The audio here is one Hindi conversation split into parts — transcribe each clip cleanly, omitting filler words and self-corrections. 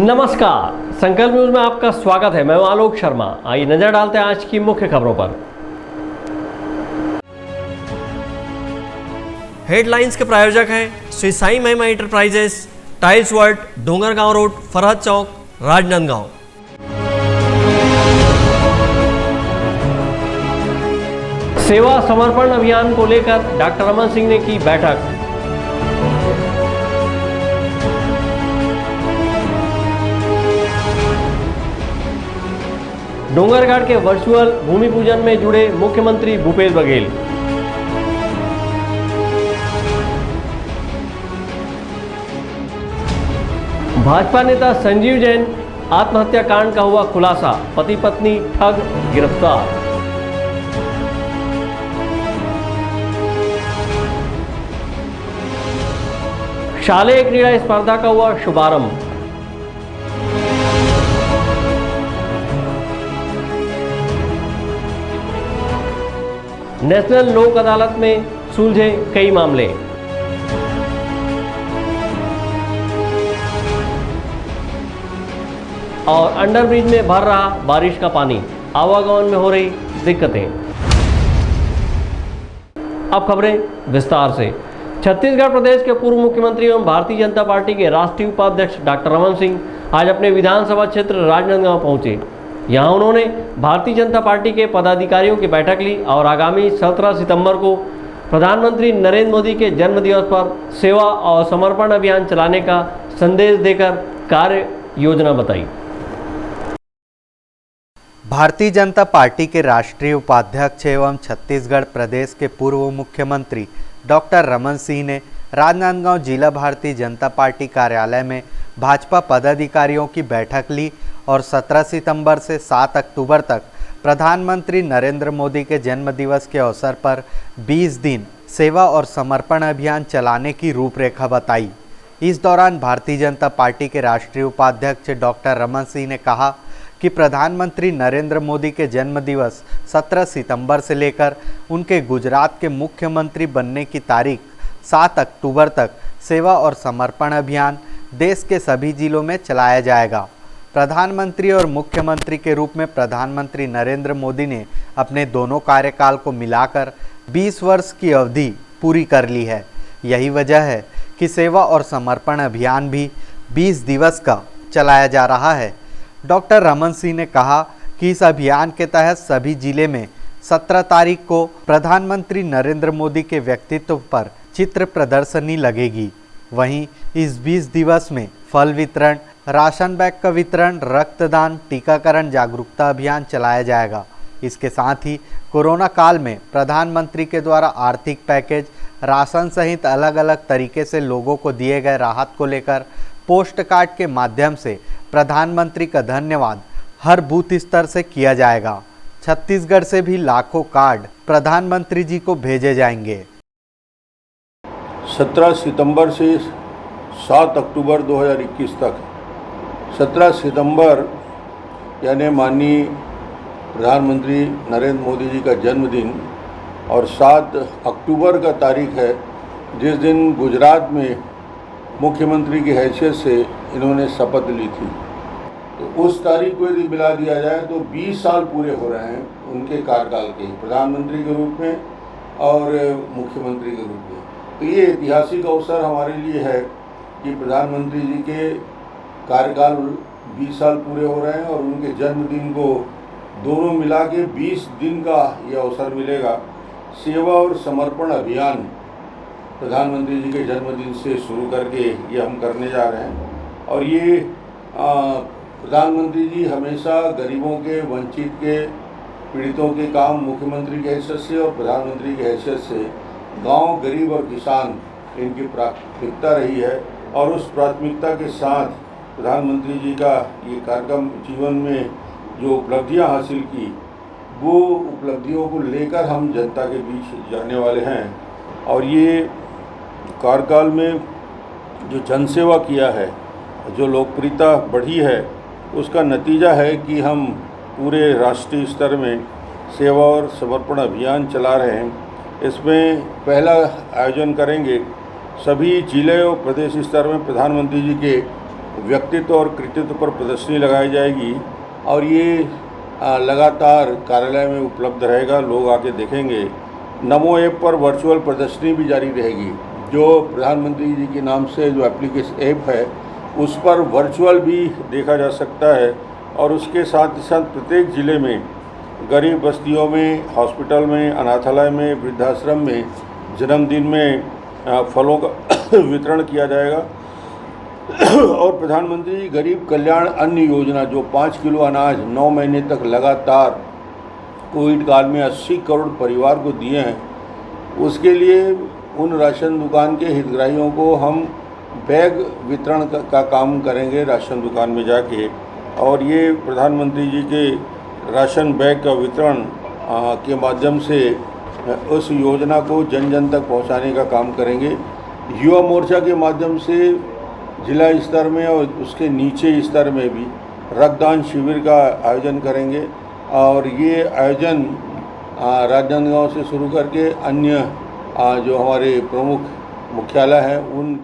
नमस्कार, संकल्प न्यूज में आपका स्वागत है। मैं हूं आलोक शर्मा। आइए नजर डालते हैं आज की मुख्य खबरों पर। हेडलाइंस के प्रायोजक हैं Shri Sai Mahima enterprises, tiles world, Dongargaon road, Farhad Chowk, Rajnandgaon. सेवा समर्पण अभियान को लेकर डॉक्टर रमन सिंह ने की बैठक। डोंगरगढ़ के वर्चुअल भूमि पूजन में जुड़े मुख्यमंत्री भूपेश बघेल। भाजपा नेता संजीव जैन आत्महत्या कांड का हुआ खुलासा, पति पत्नी ठग गिरफ्तार। शालेय क्रीड़ा स्पर्धा का हुआ शुभारंभ। नेशनल लोक अदालत में सुलझे कई मामले। और अंडरब्रिज में भर रहा बारिश का पानी, आवागमन में हो रही दिक्कतें। अब खबरें विस्तार से। छत्तीसगढ़ प्रदेश के पूर्व मुख्यमंत्री एवं भारतीय जनता पार्टी के राष्ट्रीय उपाध्यक्ष डॉक्टर रमन सिंह आज अपने विधानसभा क्षेत्र राजनांदगांव पहुंचे। यहां उन्होंने भारतीय जनता पार्टी के पदाधिकारियों की बैठक ली और आगामी 17 सितंबर को प्रधानमंत्री नरेंद्र मोदी के जन्मदिवस पर सेवा और समर्पण अभियान चलाने का संदेश देकर कार्य योजना बताई। भारतीय जनता पार्टी के राष्ट्रीय उपाध्यक्ष एवं छत्तीसगढ़ प्रदेश के पूर्व मुख्यमंत्री डॉक्टर रमन सिंह ने राजनांदगांव जिला भारतीय जनता पार्टी कार्यालय में भाजपा पदाधिकारियों की बैठक ली और 17 सितंबर से 7 अक्टूबर तक प्रधानमंत्री नरेंद्र मोदी के जन्मदिवस के अवसर पर 20 दिन सेवा और समर्पण अभियान चलाने की रूपरेखा बताई। इस दौरान भारतीय जनता पार्टी के राष्ट्रीय उपाध्यक्ष डॉक्टर रमन सिंह ने कहा कि प्रधानमंत्री नरेंद्र मोदी के जन्मदिवस 17 सितंबर से लेकर उनके गुजरात के मुख्यमंत्री बनने की तारीख 7 अक्टूबर तक सेवा और समर्पण अभियान देश के सभी जिलों में चलाया जाएगा। प्रधानमंत्री और मुख्यमंत्री के रूप में प्रधानमंत्री नरेंद्र मोदी ने अपने दोनों कार्यकाल को मिलाकर 20 वर्ष की अवधि पूरी कर ली है। यही वजह है कि सेवा और समर्पण अभियान भी 20 दिवस का चलाया जा रहा है। डॉक्टर रमन सिंह ने कहा कि इस अभियान के तहत सभी जिले में 17 तारीख को प्रधानमंत्री नरेंद्र मोदी के व्यक्तित्व पर चित्र प्रदर्शनी लगेगी। वहीं इस 20 दिवस में फल वितरण, राशन बैग का वितरण, रक्तदान, टीकाकरण जागरूकता अभियान चलाया जाएगा। इसके साथ ही कोरोना काल में प्रधानमंत्री के द्वारा आर्थिक पैकेज, राशन सहित अलग अलग तरीके से लोगों को दिए गए राहत को लेकर पोस्ट कार्ड के माध्यम से प्रधानमंत्री का धन्यवाद हर बूथ स्तर से किया जाएगा। छत्तीसगढ़ से भी लाखों कार्ड प्रधानमंत्री जी को भेजे जाएंगे। 17 सितंबर से 7 अक्टूबर 2021 तक 17 सितंबर यानी माननीय प्रधानमंत्री नरेंद्र मोदी जी का जन्मदिन और 7 अक्टूबर का तारीख है जिस दिन गुजरात में मुख्यमंत्री की हैसियत से इन्होंने शपथ ली थी। तो उस तारीख को यदि मिला दिया जाए तो 20 साल पूरे हो रहे हैं उनके कार्यकाल के, प्रधानमंत्री के रूप में और मुख्यमंत्री के रूप में। तो ये ऐतिहासिक अवसर हमारे लिए है कि प्रधानमंत्री जी के कार्यकाल 20 साल पूरे हो रहे हैं और उनके जन्मदिन को दोनों मिला के 20 दिन का ये अवसर मिलेगा। सेवा और समर्पण अभियान प्रधानमंत्री जी के जन्मदिन से शुरू करके ये हम करने जा रहे हैं। और ये प्रधानमंत्री जी हमेशा गरीबों के, वंचित के, पीड़ितों के काम मुख्यमंत्री की हैसियत से और प्रधानमंत्री की हैसियत से गांव, गरीब और किसान इनकी प्राथमिकता रही है। और उस प्राथमिकता के साथ प्रधानमंत्री जी का ये कार्यक्रम जीवन में जो उपलब्धियां हासिल की, वो उपलब्धियों को लेकर हम जनता के बीच जाने वाले हैं। और ये कार्यकाल में जो जनसेवा किया है, जो लोकप्रियता बढ़ी है, उसका नतीजा है कि हम पूरे राष्ट्रीय स्तर में सेवा और समर्पण अभियान चला रहे हैं। इसमें पहला आयोजन करेंगे सभी जिले और प्रदेश स्तर में प्रधानमंत्री जी के व्यक्तित्व और कृतित्व पर प्रदर्शनी लगाई जाएगी और ये लगातार कार्यालय में उपलब्ध रहेगा, लोग आके देखेंगे। नमो ऐप पर वर्चुअल प्रदर्शनी भी जारी रहेगी। जो प्रधानमंत्री जी के नाम से जो एप्लीकेशन ऐप है उस पर वर्चुअल भी देखा जा सकता है और उसके साथ ही साथ प्रत्येक ज़िले में गरीब बस्तियों में, हॉस्पिटल में, अनाथालय में, वृद्धाश्रम में, जन्मदिन में फलों का वितरण किया जाएगा। और प्रधानमंत्री गरीब कल्याण अन्न योजना जो 5 किलो अनाज 9 महीने तक लगातार कोविड काल में 80 करोड़ परिवार को दिए हैं, उसके लिए उन राशन दुकान के हितग्राहियों को हम बैग वितरण का काम करेंगे राशन दुकान में जाके। और ये प्रधानमंत्री जी के राशन बैग का वितरण के माध्यम से उस योजना को जन जन तक पहुंचाने का काम करेंगे। युवा मोर्चा के माध्यम से जिला स्तर में और उसके नीचे स्तर में भी रक्तदान शिविर का आयोजन करेंगे और ये आयोजन राजनांदगांव से शुरू करके अन्य जो हमारे प्रमुख मुख्यालय हैं उन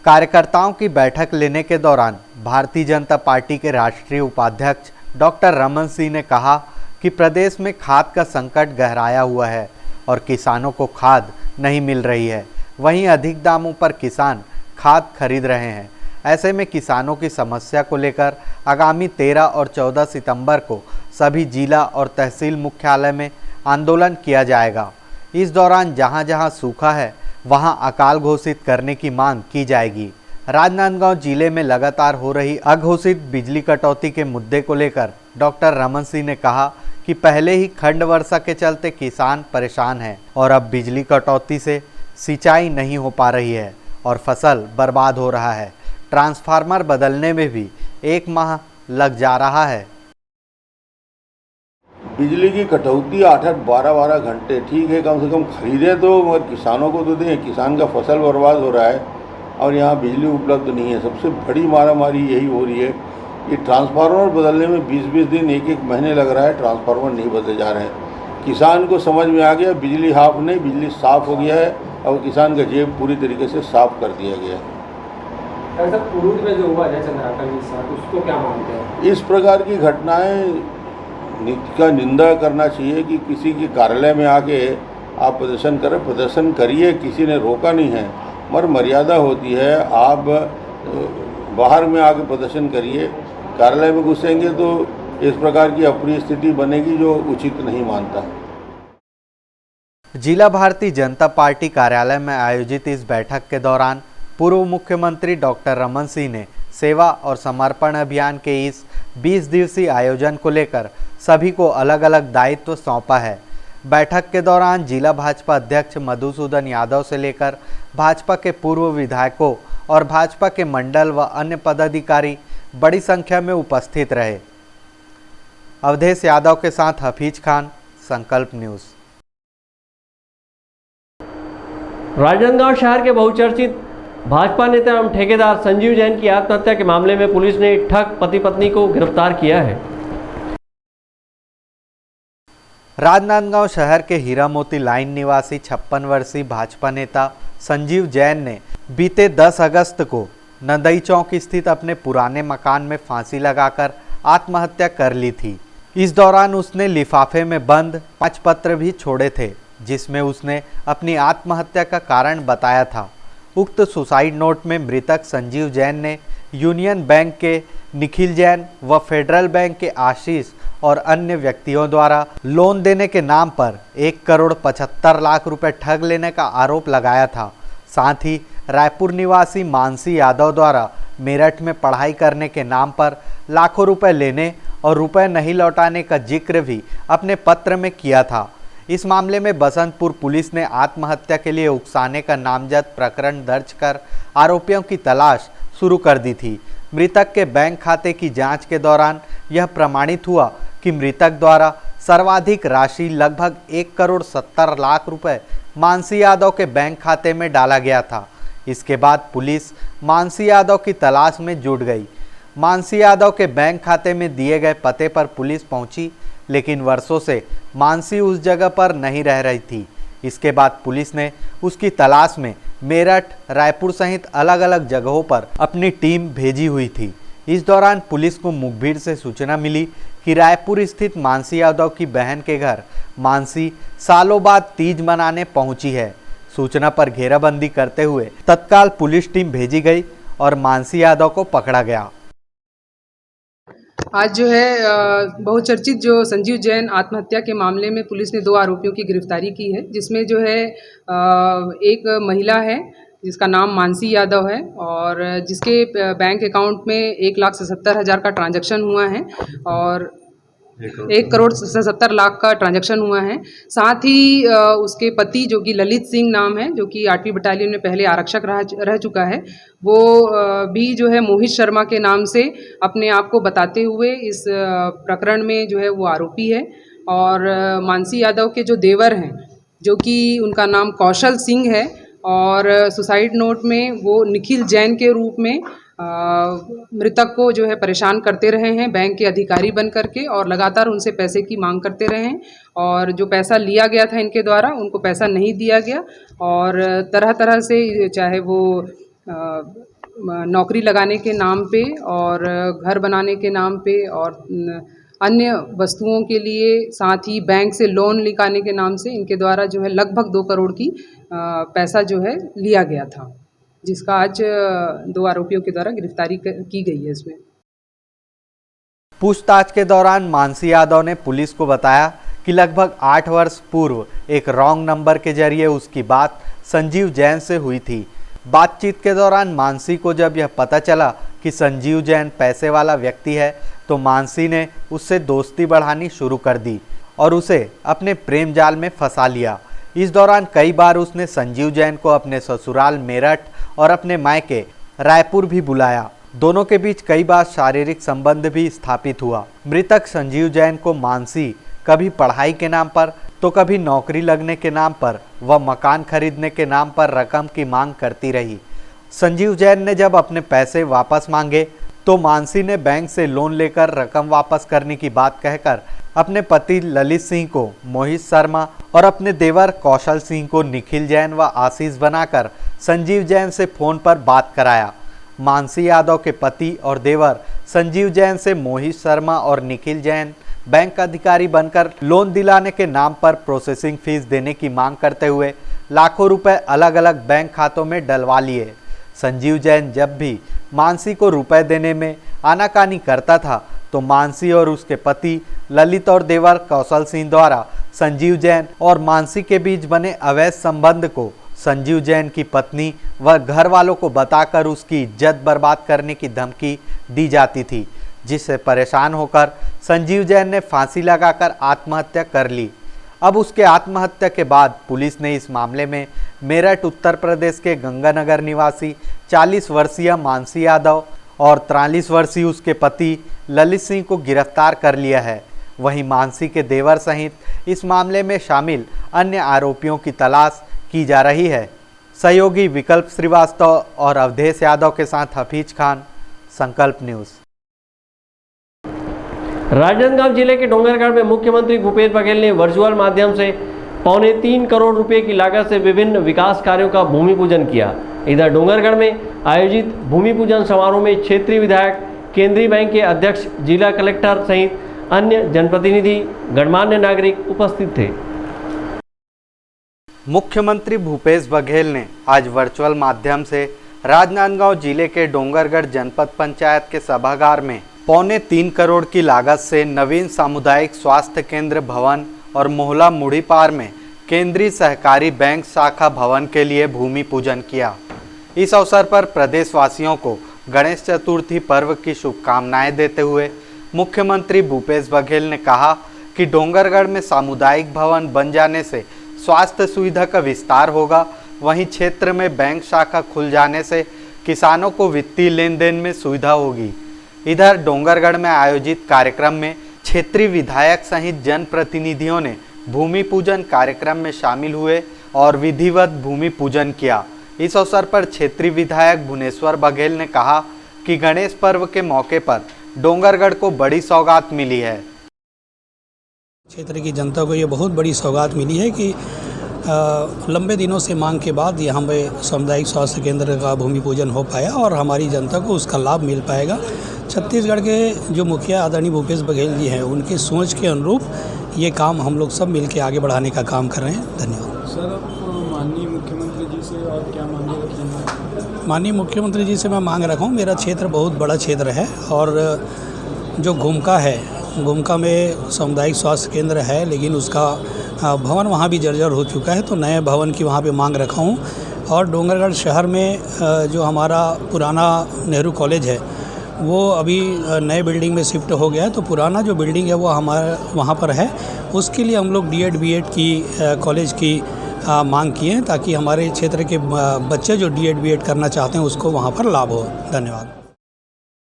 कार्यकर्ताओं की बैठक लेने के दौरान भारतीय जनता पार्टी के राष्ट्रीय उपाध्यक्ष डॉक्टर रमन सिंह ने कहा कि प्रदेश में खाद का संकट गहराया हुआ है और किसानों को खाद नहीं मिल रही है। वहीं अधिक दामों पर किसान खाद खरीद रहे हैं। ऐसे में किसानों की समस्या को लेकर आगामी 13 और 14 सितंबर को सभी जिला और तहसील मुख्यालय में आंदोलन किया जाएगा। इस दौरान जहां जहां सूखा है वहां अकाल घोषित करने की मांग की जाएगी। राजनांदगांव जिले में लगातार हो रही अघोषित बिजली कटौती के मुद्दे को लेकर डॉक्टर रमन सिंह ने कहा कि पहले ही खंड वर्षा के चलते किसान परेशान हैं और अब बिजली कटौती से सिंचाई नहीं हो पा रही है और फसल बर्बाद हो रहा है। ट्रांसफार्मर बदलने में भी 1 माह लग जा रहा है। बिजली की कटौती 8-8, 12-12 घंटे ठीक है, कम से कम खरीदें तो, मगर किसानों को तो दें। किसान का फसल बर्बाद हो रहा है और यहाँ बिजली उपलब्ध नहीं है। सबसे बड़ी मारामारी यही हो रही है। ये ट्रांसफार्मर बदलने में 20-20 दिन, 1-1 महीने लग रहा है, ट्रांसफार्मर नहीं बदले जा रहे हैं। किसान को समझ में आ गया बिजली हाफ नहीं, बिजली साफ़ हो गया है और किसान का जेब पूरी तरीके से साफ कर दिया गया है। पुरूद में जो हुआ है चंद्राकर के साथ, उसको क्या मानते हैं? इस प्रकार की घटनाएं का निंदा करना चाहिए कि किसी के कार्यालय में आके आप प्रदर्शन करें, प्रदर्शन करिए, किसी ने रोका नहीं है, मगर मर्यादा होती है। आप बाहर में आके प्रदर्शन करिए, कार्यालय में घुसेंगे तो इस प्रकार की अप्रिय स्थिति बनेगी जो उचित नहीं मानता। जिला भारतीय जनता पार्टी कार्यालय में आयोजित इस बैठक के दौरान पूर्व मुख्यमंत्री डॉक्टर रमन सिंह ने सेवा और समर्पण अभियान के इस 20 दिवसीय आयोजन को लेकर सभी को अलग अलग दायित्व सौंपा है। बैठक के दौरान जिला भाजपा अध्यक्ष मधुसूदन यादव से लेकर भाजपा के पूर्व विधायकों और भाजपा के मंडल व अन्य पदाधिकारी बड़ी संख्या में उपस्थित रहे। अवधेश यादव के साथ हफीज खान, संकल्प न्यूज़। राजनांदगांव शहर के बहुचर्चित भाजपा नेता एवं ठेकेदार संजीव जैन की आत्महत्या के मामले में पुलिस ने ठग पति पत्नी को गिरफ्तार किया है। राजनांदगांव शहर के हीरा मोती लाइन निवासी 56 वर्षीय भाजपा नेता संजीव जैन ने बीते 10 अगस्त को नंदई चौक स्थित अपने पुराने मकान में फांसी लगाकर आत्महत्या कर ली थी। इस दौरान उसने लिफाफे में बंद 5 पत्र भी छोड़े थे जिसमें उसने अपनी आत्महत्या का कारण बताया था। उक्त सुसाइड नोट में मृतक संजीव जैन ने यूनियन बैंक के निखिल जैन व फेडरल बैंक के आशीष और अन्य व्यक्तियों द्वारा लोन देने के नाम पर 1,75,00,000 रुपए ठग लेने का आरोप लगाया था। साथ ही रायपुर निवासी मानसी यादव द्वारा मेरठ में पढ़ाई करने के नाम पर लाखों रुपए लेने और रुपए नहीं लौटाने का जिक्र भी अपने पत्र में किया था। इस मामले में बसंतपुर पुलिस ने आत्महत्या के लिए उकसाने का नामजद प्रकरण दर्ज कर आरोपियों की तलाश शुरू कर दी थी। मृतक के बैंक खाते की जांच के दौरान यह प्रमाणित हुआ कि मृतक द्वारा सर्वाधिक राशि लगभग 1,70,00,000 रुपए मानसी यादव के बैंक खाते में डाला गया था। इसके बाद पुलिस मानसी यादव की तलाश में जुट गई। मानसी यादव के बैंक खाते में दिए गए पते पर पुलिस पहुंची, लेकिन वर्षों से मानसी उस जगह पर नहीं रह रही थी। इसके बाद पुलिस ने उसकी तलाश में मेरठ, रायपुर सहित अलग अलग जगहों पर अपनी टीम भेजी हुई थी। इस दौरान पुलिस को मुखबिर से सूचना मिली कि रायपुर स्थित मानसी यादव की बहन के घर मानसी सालों बाद तीज मनाने पहुंची है। सूचना पर घेराबंदी करते हुए तत्काल पुलिस टीम भेजी गई और मानसी यादव को पकड़ा गया। आज जो है बहुचर्चित जो संजीव जैन आत्महत्या के मामले में पुलिस ने 2 आरोपियों की गिरफ्तारी की है, जिसमें जो है एक महिला है जिसका नाम मानसी यादव है और जिसके बैंक अकाउंट में 1,77,000 का ट्रांजैक्शन हुआ है और 1,70,00,000 का ट्रांजैक्शन हुआ है। साथ ही उसके पति जो कि ललित सिंह नाम है, जो कि 8वीं बटालियन में पहले आरक्षक रह चुका है, वो भी जो है मोहित शर्मा के नाम से अपने आप को बताते हुए इस प्रकरण में जो है वो आरोपी है। और मानसी यादव के जो देवर हैं, जो कि उनका नाम कौशल सिंह है और सुसाइड नोट में वो निखिल जैन के रूप में मृतक को जो है परेशान करते रहे हैं बैंक के अधिकारी बन करके और लगातार उनसे पैसे की मांग करते रहे हैं और जो पैसा लिया गया था इनके द्वारा उनको पैसा नहीं दिया गया और तरह तरह से चाहे वो नौकरी लगाने के नाम पे और घर बनाने के नाम पे और अन्य वस्तुओं के लिए, साथ ही बैंक से लोन निकालने के नाम से इनके द्वारा जो है लगभग 2 करोड़ की पैसा जो है लिया गया था, जिसका आज 2 आरोपियों के द्वारा गिरफ्तारी की गई है। इसमें पूछताछ के दौरान मानसी यादव ने पुलिस को बताया कि लगभग 8 वर्ष पूर्व एक रॉन्ग नंबर के जरिए उसकी बात संजीव जैन से हुई थी। बातचीत के दौरान मानसी को जब यह पता चला कि संजीव जैन पैसे वाला व्यक्ति है तो मानसी ने उससे दोस्ती बढ़ानी शुरू कर दी और उसे अपने प्रेम जाल में फंसा लिया। इस दौरान कई बार उसने संजीव जैन को अपने ससुराल मेरठ और अपने मायके रायपुर भी बुलाया। दोनों के बीच कई बार शारीरिक संबंध भी स्थापित हुआ। मृतक संजीव जैन को मानसी कभी पढ़ाई के नाम पर तो कभी नौकरी लगने के नाम पर व मकान खरीदने के नाम पर रकम की मांग करती रही। संजीव जैन ने जब अपने पैसे वापस मांगे तो मानसी ने बैंक से लोन लेकर रकम वापस करने की बात कहकर अपने पति ललित सिंह को मोहित शर्मा और अपने देवर कौशल सिंह को निखिल जैन व आशीष बनाकर संजीव जैन से फोन पर बात कराया। मानसी यादव के पति और देवर संजीव जैन से मोहित शर्मा और निखिल जैन बैंक अधिकारी बनकर लोन दिलाने के नाम पर प्रोसेसिंग फीस देने की मांग करते हुए लाखों रुपए अलग अलग बैंक खातों में डलवा लिए। संजीव जैन जब भी मानसी को रुपए देने में आनाकानी करता था तो मानसी और उसके पति ललित और देवर कौशल सिंह द्वारा संजीव जैन और मानसी के बीच बने अवैध संबंध को संजीव जैन की पत्नी व घर वालों को बताकर उसकी इज्जत बर्बाद करने की धमकी दी जाती थी, जिससे परेशान होकर संजीव जैन ने फांसी लगाकर आत्महत्या कर ली। अब उसके आत्महत्या के बाद पुलिस ने इस मामले में मेरठ उत्तर प्रदेश के गंगानगर निवासी 40 वर्षीय मानसी यादव और 43 वर्षीय उसके पति ललित सिंह को गिरफ्तार कर लिया है। वहीं मानसी के देवर सहित इस मामले में शामिल अन्य आरोपियों की तलाश की जा रही है। सहयोगी विकल्प श्रीवास्तव और अवधेश यादव के साथ हफीज खान, संकल्प न्यूज़। राजनांदगांव जिले के डोंगरगढ़ में मुख्यमंत्री भूपेश बघेल ने वर्चुअल माध्यम से 3.25 करोड़ रुपए की लागत से विभिन्न विकास कार्यों का भूमि पूजन किया। इधर डोंगरगढ़ में आयोजित भूमि पूजन समारोह में क्षेत्रीय विधायक, केंद्रीय बैंक के अध्यक्ष, जिला कलेक्टर सहित अन्य जनप्रतिनिधि, गणमान्य नागरिक उपस्थित थे। मुख्यमंत्री भूपेश बघेल ने आज वर्चुअल माध्यम से राजनांदगांव जिले के डोंगरगढ़ जनपद पंचायत के सभागार में 3.25 करोड़ की लागत से नवीन सामुदायिक स्वास्थ्य केंद्र भवन और मोहला मुड़ीपार में केंद्रीय सहकारी बैंक शाखा भवन के लिए भूमि पूजन किया। इस अवसर पर प्रदेशवासियों को गणेश चतुर्थी पर्व की शुभकामनाएं देते हुए मुख्यमंत्री भूपेश बघेल ने कहा कि डोंगरगढ़ में सामुदायिक भवन बन जाने से स्वास्थ्य सुविधा का विस्तार होगा। वहीं क्षेत्र में बैंक शाखा खुल जाने से किसानों को वित्तीय लेन देन में सुविधा होगी। इधर डोंगरगढ़ में आयोजित कार्यक्रम में क्षेत्रीय विधायक सहित जनप्रतिनिधियों ने भूमि पूजन कार्यक्रम में शामिल हुए और विधिवत भूमि पूजन किया। इस अवसर पर क्षेत्रीय विधायक भुवनेश्वर बघेल ने कहा कि गणेश पर्व के मौके पर डोंगरगढ़ को बड़ी सौगात मिली है। क्षेत्र की जनता को ये बहुत बड़ी सौगात मिली है कि लंबे दिनों से मांग के बाद यहाँ पे सामुदायिक स्वास्थ्य केंद्र का भूमि पूजन हो पाया और हमारी जनता को उसका लाभ मिल पाएगा। छत्तीसगढ़ के जो मुखिया आदरणीय भूपेश बघेल जी हैं, उनकी सोच के अनुरूप ये काम हम लोग सब मिलकर आगे बढ़ाने का काम कर रहे हैं। धन्यवाद। सर, माननीय मुख्यमंत्री जी से और क्या मांगे रखी हैं? माननीय मुख्यमंत्री जी से मैं मांग रखा हूँ, मेरा क्षेत्र बहुत बड़ा क्षेत्र है और जो घुमका है, घुमका में सामुदायिक स्वास्थ्य केंद्र है लेकिन उसका भवन वहाँ भी जर्जर हो चुका है, तो नए भवन की वहाँ पे मांग रखा हूँ। और डोंगरगढ़ शहर में जो हमारा पुराना नेहरू कॉलेज है वो अभी नए बिल्डिंग में शिफ्ट हो गया है, तो पुराना जो बिल्डिंग है वो हमारा वहाँ पर है। उसके लिए हम लोग डीएड बीएड की कॉलेज की मांग किए हैं ताकि हमारे क्षेत्र के बच्चे जो डीएड बीएड करना चाहते हैं उसको वहाँ पर लाभ हो। धन्यवाद।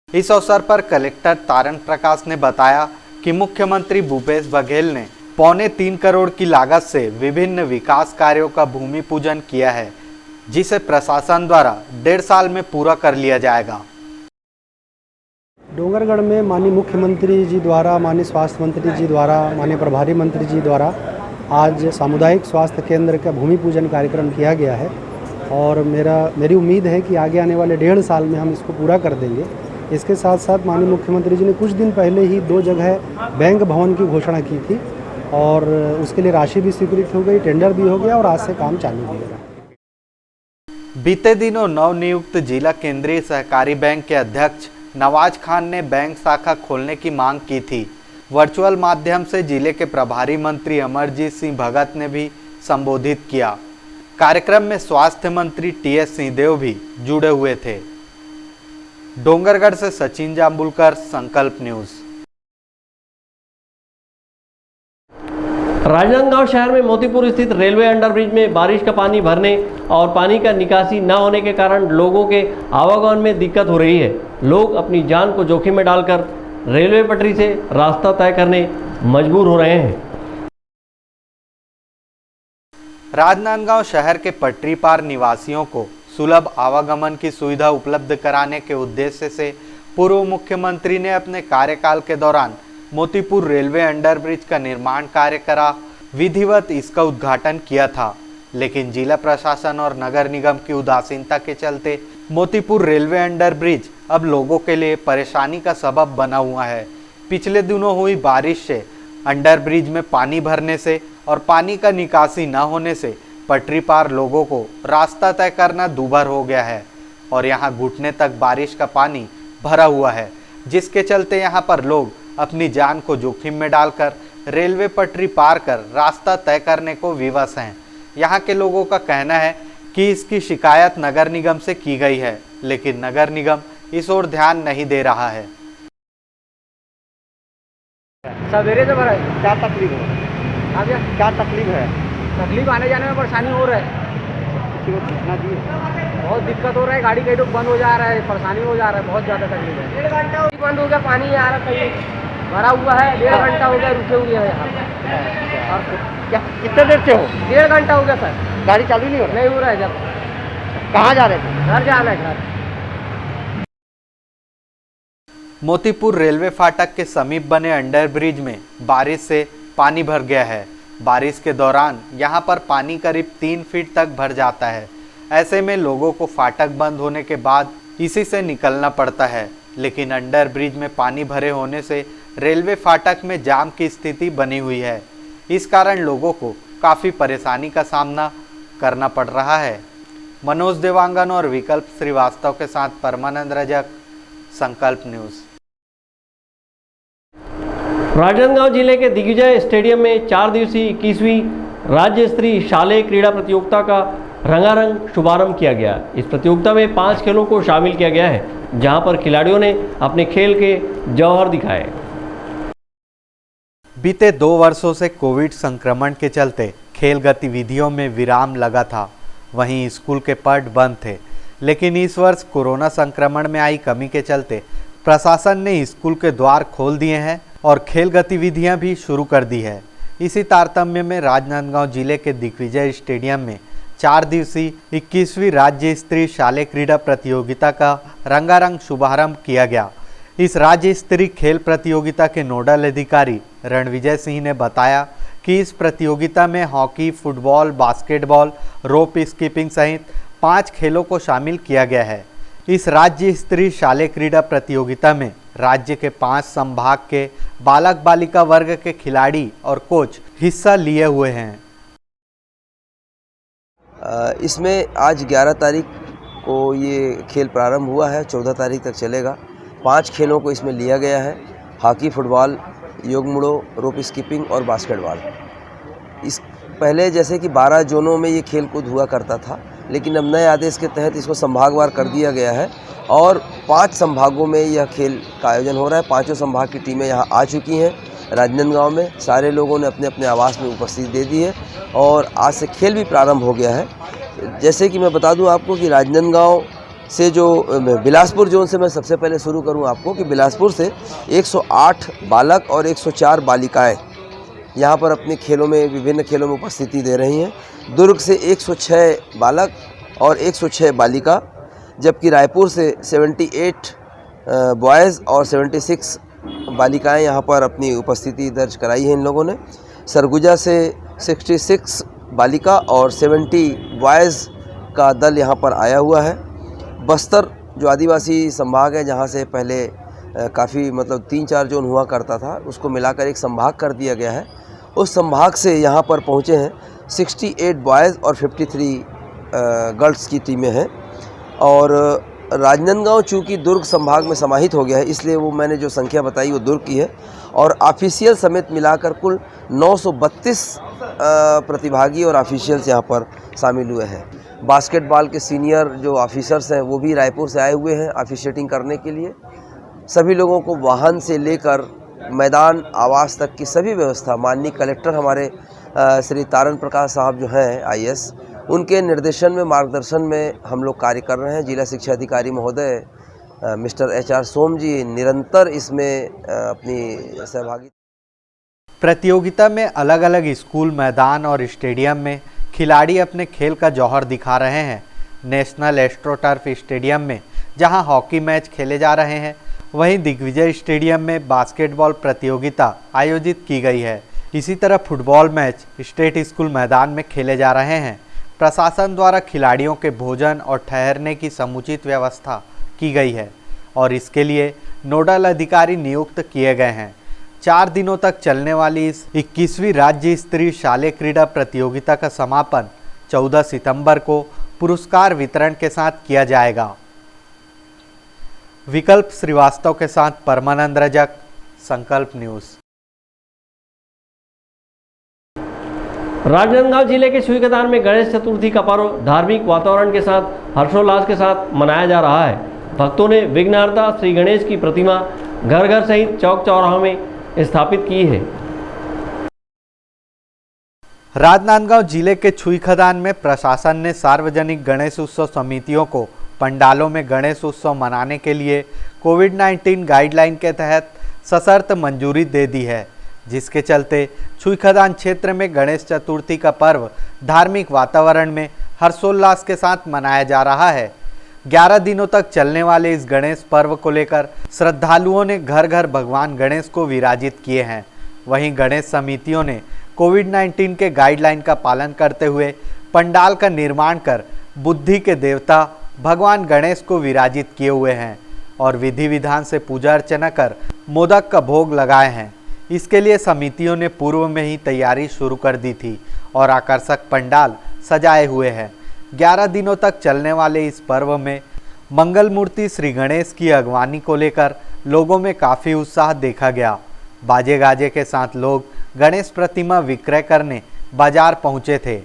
इस अवसर पर कलेक्टर तारण प्रकाश ने बताया कि मुख्यमंत्री भूपेश बघेल ने 3.25 करोड़ की लागत से विभिन्न विकास कार्यों का भूमि पूजन किया है, जिसे प्रशासन द्वारा 1.5 साल में पूरा कर लिया जाएगा। डोंगरगढ़ में माननीय मुख्यमंत्री जी द्वारा, माननीय स्वास्थ्य मंत्री जी द्वारा, माननीय प्रभारी मंत्री जी द्वारा आज सामुदायिक स्वास्थ्य केंद्र का भूमि पूजन कार्यक्रम किया गया है और मेरी उम्मीद है कि आगे आने वाले 1.5 साल में हम इसको पूरा कर देंगे। इसके साथ साथ माननीय मुख्यमंत्री जी ने कुछ दिन पहले ही 2 जगह बैंक भवन की घोषणा की थी और उसके लिए राशि भी स्वीकृत हो गई, टेंडर भी हो गया और आज से काम चालू हो गया। बीते दिनों नवनियुक्त जिला केंद्रीय सहकारी बैंक के अध्यक्ष नवाज खान ने बैंक शाखा खोलने की मांग की थी। वर्चुअल माध्यम से जिले के प्रभारी मंत्री अमरजीत सिंह भगत ने भी संबोधित किया। कार्यक्रम में स्वास्थ्य मंत्री टीएस सिंहदेव भी जुड़े हुए थे। डोंगरगढ़ से सचिन जाम्बुलकर, संकल्प न्यूज। राजनांदगांव शहर में मोतीपुर स्थित रेलवे अंडरब्रिज में बारिश का पानी भरने और पानी का निकासी न होने के कारण लोगों के आवागमन में दिक्कत हो रही है। लोग अपनी जान को जोखिम में डालकर रेलवे पटरी से रास्ता तय करने मजबूर हो रहे हैं। राजनांदगांव शहर के पटरी पार निवासियों को सुलभ आवागमन की सुविधा उपलब्ध कराने के उद्देश्य से पूर्व मुख्यमंत्री ने अपने कार्यकाल के दौरान मोतीपुर रेलवे अंडरब्रिज का निर्माण कार्य करा विधिवत इसका उद्घाटन किया था, लेकिन जिला प्रशासन और नगर निगम की उदासीनता के चलते मोतीपुर रेलवे अंडरब्रिज अब लोगों के लिए परेशानी का सबब बना हुआ है। पिछले दिनों हुई बारिश से अंडरब्रिज में पानी भरने से और पानी का निकासी न होने से पटरी पार लोगों को रास्ता तय करना दूभर हो गया है और यहाँ घुटने तक बारिश का पानी भरा हुआ है, जिसके चलते यहाँ पर लोग अपनी जान को जोखिम में डालकर रेलवे पटरी पार कर रास्ता तय करने को विवश हैं। यहाँ के लोगों का कहना है कि इसकी शिकायत नगर निगम से की गई है, लेकिन नगर निगम इस ओर ध्यान नहीं दे रहा है। सवेरे से भरा क्या तकलीफ है? अब क्या तकलीफ है? तकलीफ आने जाने में परेशानी हो रहा है, किसी को सूचना दी है? बहुत दिक्कत हो रहा है, गाड़ी कहीं तो बंद हो जा रहा है, परेशानी हो जा रहा है, बहुत ज़्यादा तकलीफ है। 1.5 घंटा बंद हो गया, पानी आ रहा कहीं भरा हुआ है, 1.5 घंटा हो गया रुके हुए हैं यहाँ। और क्या कितने देर से हो? 1.5 घंटा हो गया सर, गाड़ी चालू नहीं हो रही? नहीं हो रहा है। जब कहाँ जा रहे थे? घर जाना है, घर। मोतीपुर रेलवे फाटक के समीप बने अंडरब्रिज में बारिश से पानी भर गया है। बारिश के दौरान यहां पर पानी करीब 3 फीट तक भर जाता है। ऐसे में लोगों को फाटक बंद होने के बाद इसी से निकलना पड़ता है, लेकिन अंडरब्रिज में पानी भरे होने से रेलवे फाटक में जाम की स्थिति बनी हुई है। इस कारण लोगों को काफ़ी परेशानी का सामना करना पड़ रहा है। मनोज देवांगन और विकल्प श्रीवास्तव के साथ परमानंद रजक, संकल्प न्यूज़। राजनांदगांव जिले के दिग्विजय स्टेडियम में 4 दिवसीय 21वीं राज्य स्तरीय शालेय क्रीड़ा प्रतियोगिता का रंगारंग शुभारंभ किया गया। इस प्रतियोगिता में 5 खेलों को शामिल किया गया है, जहां पर खिलाड़ियों ने अपने खेल के जौहर दिखाए। बीते 2 वर्षों से कोविड संक्रमण के चलते खेल गतिविधियों में विराम लगा था। वहीं स्कूल के पट बंद थे, लेकिन इस वर्ष कोरोना संक्रमण में आई कमी के चलते प्रशासन ने स्कूल के द्वार खोल दिए हैं और खेल गतिविधियां भी शुरू कर दी है। इसी तारतम्य में राजनांदगांव जिले के दिग्विजय स्टेडियम में 4 दिवसीय 21वीं राज्य स्तरीय शालेय क्रीड़ा प्रतियोगिता का रंगारंग शुभारंभ किया गया। इस राज्य स्तरीय खेल प्रतियोगिता के नोडल अधिकारी रणविजय सिंह ने बताया कि इस प्रतियोगिता में हॉकी, फुटबॉल, बास्केटबॉल, रोप स्कीपिंग सहित 5 खेलों को शामिल किया गया है। इस राज्य स्तरीय शालेय क्रीड़ा प्रतियोगिता में राज्य के 5 संभाग के बालक बालिका वर्ग के खिलाड़ी और कोच हिस्सा लिए हुए हैं। इसमें आज 11 तारीख को ये खेल प्रारंभ हुआ है, 14 तारीख तक चलेगा। 5 खेलों को इसमें लिया गया है, हॉकी, फुटबॉल, योग मुड़ो, रोप स्कीपिंग और बास्केटबॉल। इस पहले जैसे कि 12 जोनों में ये खेल कूद हुआ करता था, लेकिन अब नए आदेश के तहत इसको संभागवार कर दिया गया है और 5 संभागों में यह खेल का आयोजन हो रहा है। 5 संभाग की टीमें यहाँ आ चुकी हैं। राजनांदगांव में सारे लोगों ने अपने अपने आवास में उपस्थिति दे दी है और आज से खेल भी प्रारंभ हो गया है। जैसे कि मैं बता दूं आपको कि राजनांदगांव से जो बिलासपुर जोन से मैं सबसे पहले शुरू करूं आपको कि बिलासपुर से 108 बालक और 104 बालिकाएं यहां पर अपने खेलों में, विभिन्न खेलों में उपस्थिति दे रही हैं। दुर्ग से 106 बालक और 106 बालिका, जबकि रायपुर से 78 बॉयज़ और 76 बालिकाएं यहां पर अपनी उपस्थिति दर्ज कराई है इन लोगों ने। सरगुजा से 66 बालिका और 70 बॉयज़ का दल यहां पर आया हुआ है। बस्तर जो आदिवासी संभाग है, जहां से पहले काफ़ी मतलब 3-4 जोन हुआ करता था, उसको मिलाकर एक संभाग कर दिया गया है। उस संभाग से यहाँ पर पहुँचे हैं 68 बॉयज़ और 53 गर्ल्स की टीमें हैं। और राजनांदगांव चूँकि दुर्ग संभाग में समाहित हो गया है, इसलिए वो मैंने जो संख्या बताई वो दुर्ग की है। और ऑफिशियल समेत मिलाकर कुल 932 प्रतिभागी और ऑफिशियल्स यहाँ पर शामिल हुए हैं। बास्केटबॉल के सीनियर जो ऑफिसर्स हैं वो भी रायपुर से आए हुए हैं ऑफिशिएटिंग करने के लिए। सभी लोगों को वाहन से लेकर मैदान, आवास तक की सभी व्यवस्था माननीय कलेक्टर हमारे श्री तारण प्रकाश साहब जो हैं IAS, उनके निर्देशन में, मार्गदर्शन में हम लोग कार्य कर रहे हैं। जिला शिक्षा अधिकारी महोदय मिस्टर HR सोम जी निरंतर इसमें अपनी सहभागी। प्रतियोगिता में अलग अलग स्कूल, मैदान और स्टेडियम में खिलाड़ी अपने खेल का जौहर दिखा रहे हैं। नेशनल एस्ट्रोटर्फ स्टेडियम में जहां हॉकी मैच खेले जा रहे हैं, वहीं दिग्विजय स्टेडियम में बास्केटबॉल प्रतियोगिता आयोजित की गई है। इसी तरह फुटबॉल मैच स्टेट स्कूल मैदान में खेले जा रहे हैं। प्रशासन द्वारा खिलाड़ियों के भोजन और ठहरने की समुचित व्यवस्था की गई है और इसके लिए नोडल अधिकारी नियुक्त किए गए हैं। 4 दिनों तक चलने वाली इस 21वीं राज्य स्तरीय शालेय क्रीड़ा प्रतियोगिता का समापन 14 सितंबर को पुरस्कार वितरण के साथ किया जाएगा। विकल्प श्रीवास्तव के साथ परमानंद रजक, संकल्प न्यूज़। राजनांदगांव जिले के सुईकदान में गणेश चतुर्थी का पर्व धार्मिक वातावरण के साथ हर्षोल्लास के साथ मनाया जा रहा है। भक्तों ने विघ्नहर्ता श्री गणेश की प्रतिमा घर घर सहित चौक चौराहों में स्थापित की है। राजनांदगांव जिले के छुईखदान में प्रशासन ने सार्वजनिक गणेश उत्सव समितियों को पंडालों में गणेश उत्सव मनाने के लिए कोविड-19 गाइडलाइन के तहत सशर्त मंजूरी दे दी है, जिसके चलते छुईखदान क्षेत्र में गणेश चतुर्थी का पर्व धार्मिक वातावरण में हर्षोल्लास के साथ मनाया जा रहा है। 11 दिनों तक चलने वाले इस गणेश पर्व को लेकर श्रद्धालुओं ने घर घर भगवान गणेश को विराजित किए हैं। वहीं गणेश समितियों ने कोविड-19 के गाइडलाइन का पालन करते हुए पंडाल का निर्माण कर बुद्धि के देवता भगवान गणेश को विराजित किए हुए हैं और विधि विधान से पूजा अर्चना कर मोदक का भोग लगाए हैं। इसके लिए समितियों ने पूर्व में ही तैयारी शुरू कर दी थी और आकर्षक पंडाल सजाए हुए हैं। 11 दिनों तक चलने वाले इस पर्व में मंगल मूर्ति श्री गणेश की अगवानी को लेकर लोगों में काफ़ी उत्साह देखा गया। बाजे गाजे के साथ लोग गणेश प्रतिमा विक्रय करने बाजार पहुंचे थे।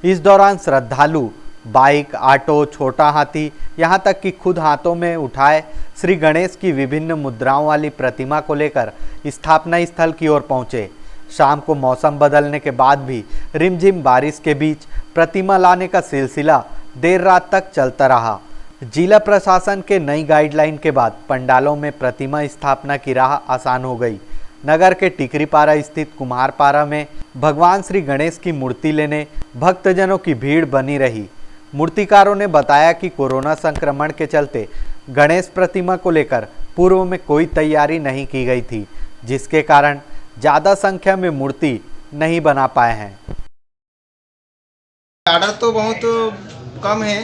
इस दौरान श्रद्धालु बाइक, ऑटो, छोटा हाथी, यहाँ तक कि खुद हाथों में उठाए श्री गणेश की विभिन्न मुद्राओं वाली प्रतिमा को लेकर स्थापना स्थल की ओर पहुँचे। शाम को मौसम बदलने के बाद भी रिमझिम बारिश के बीच प्रतिमा लाने का सिलसिला देर रात तक चलता रहा। जिला प्रशासन के नई गाइडलाइन के बाद पंडालों में प्रतिमा स्थापना की राह आसान हो गई। नगर के टिकरीपारा स्थित कुम्हारपारा में भगवान श्री गणेश की मूर्ति लेने भक्तजनों की भीड़ बनी रही। मूर्तिकारों ने बताया कि कोरोना संक्रमण के चलते गणेश प्रतिमा को लेकर पूर्व में कोई तैयारी नहीं की गई थी, जिसके कारण ज़्यादा संख्या में मूर्ति नहीं बना पाए हैं। ऑर्डर तो बहुत कम है।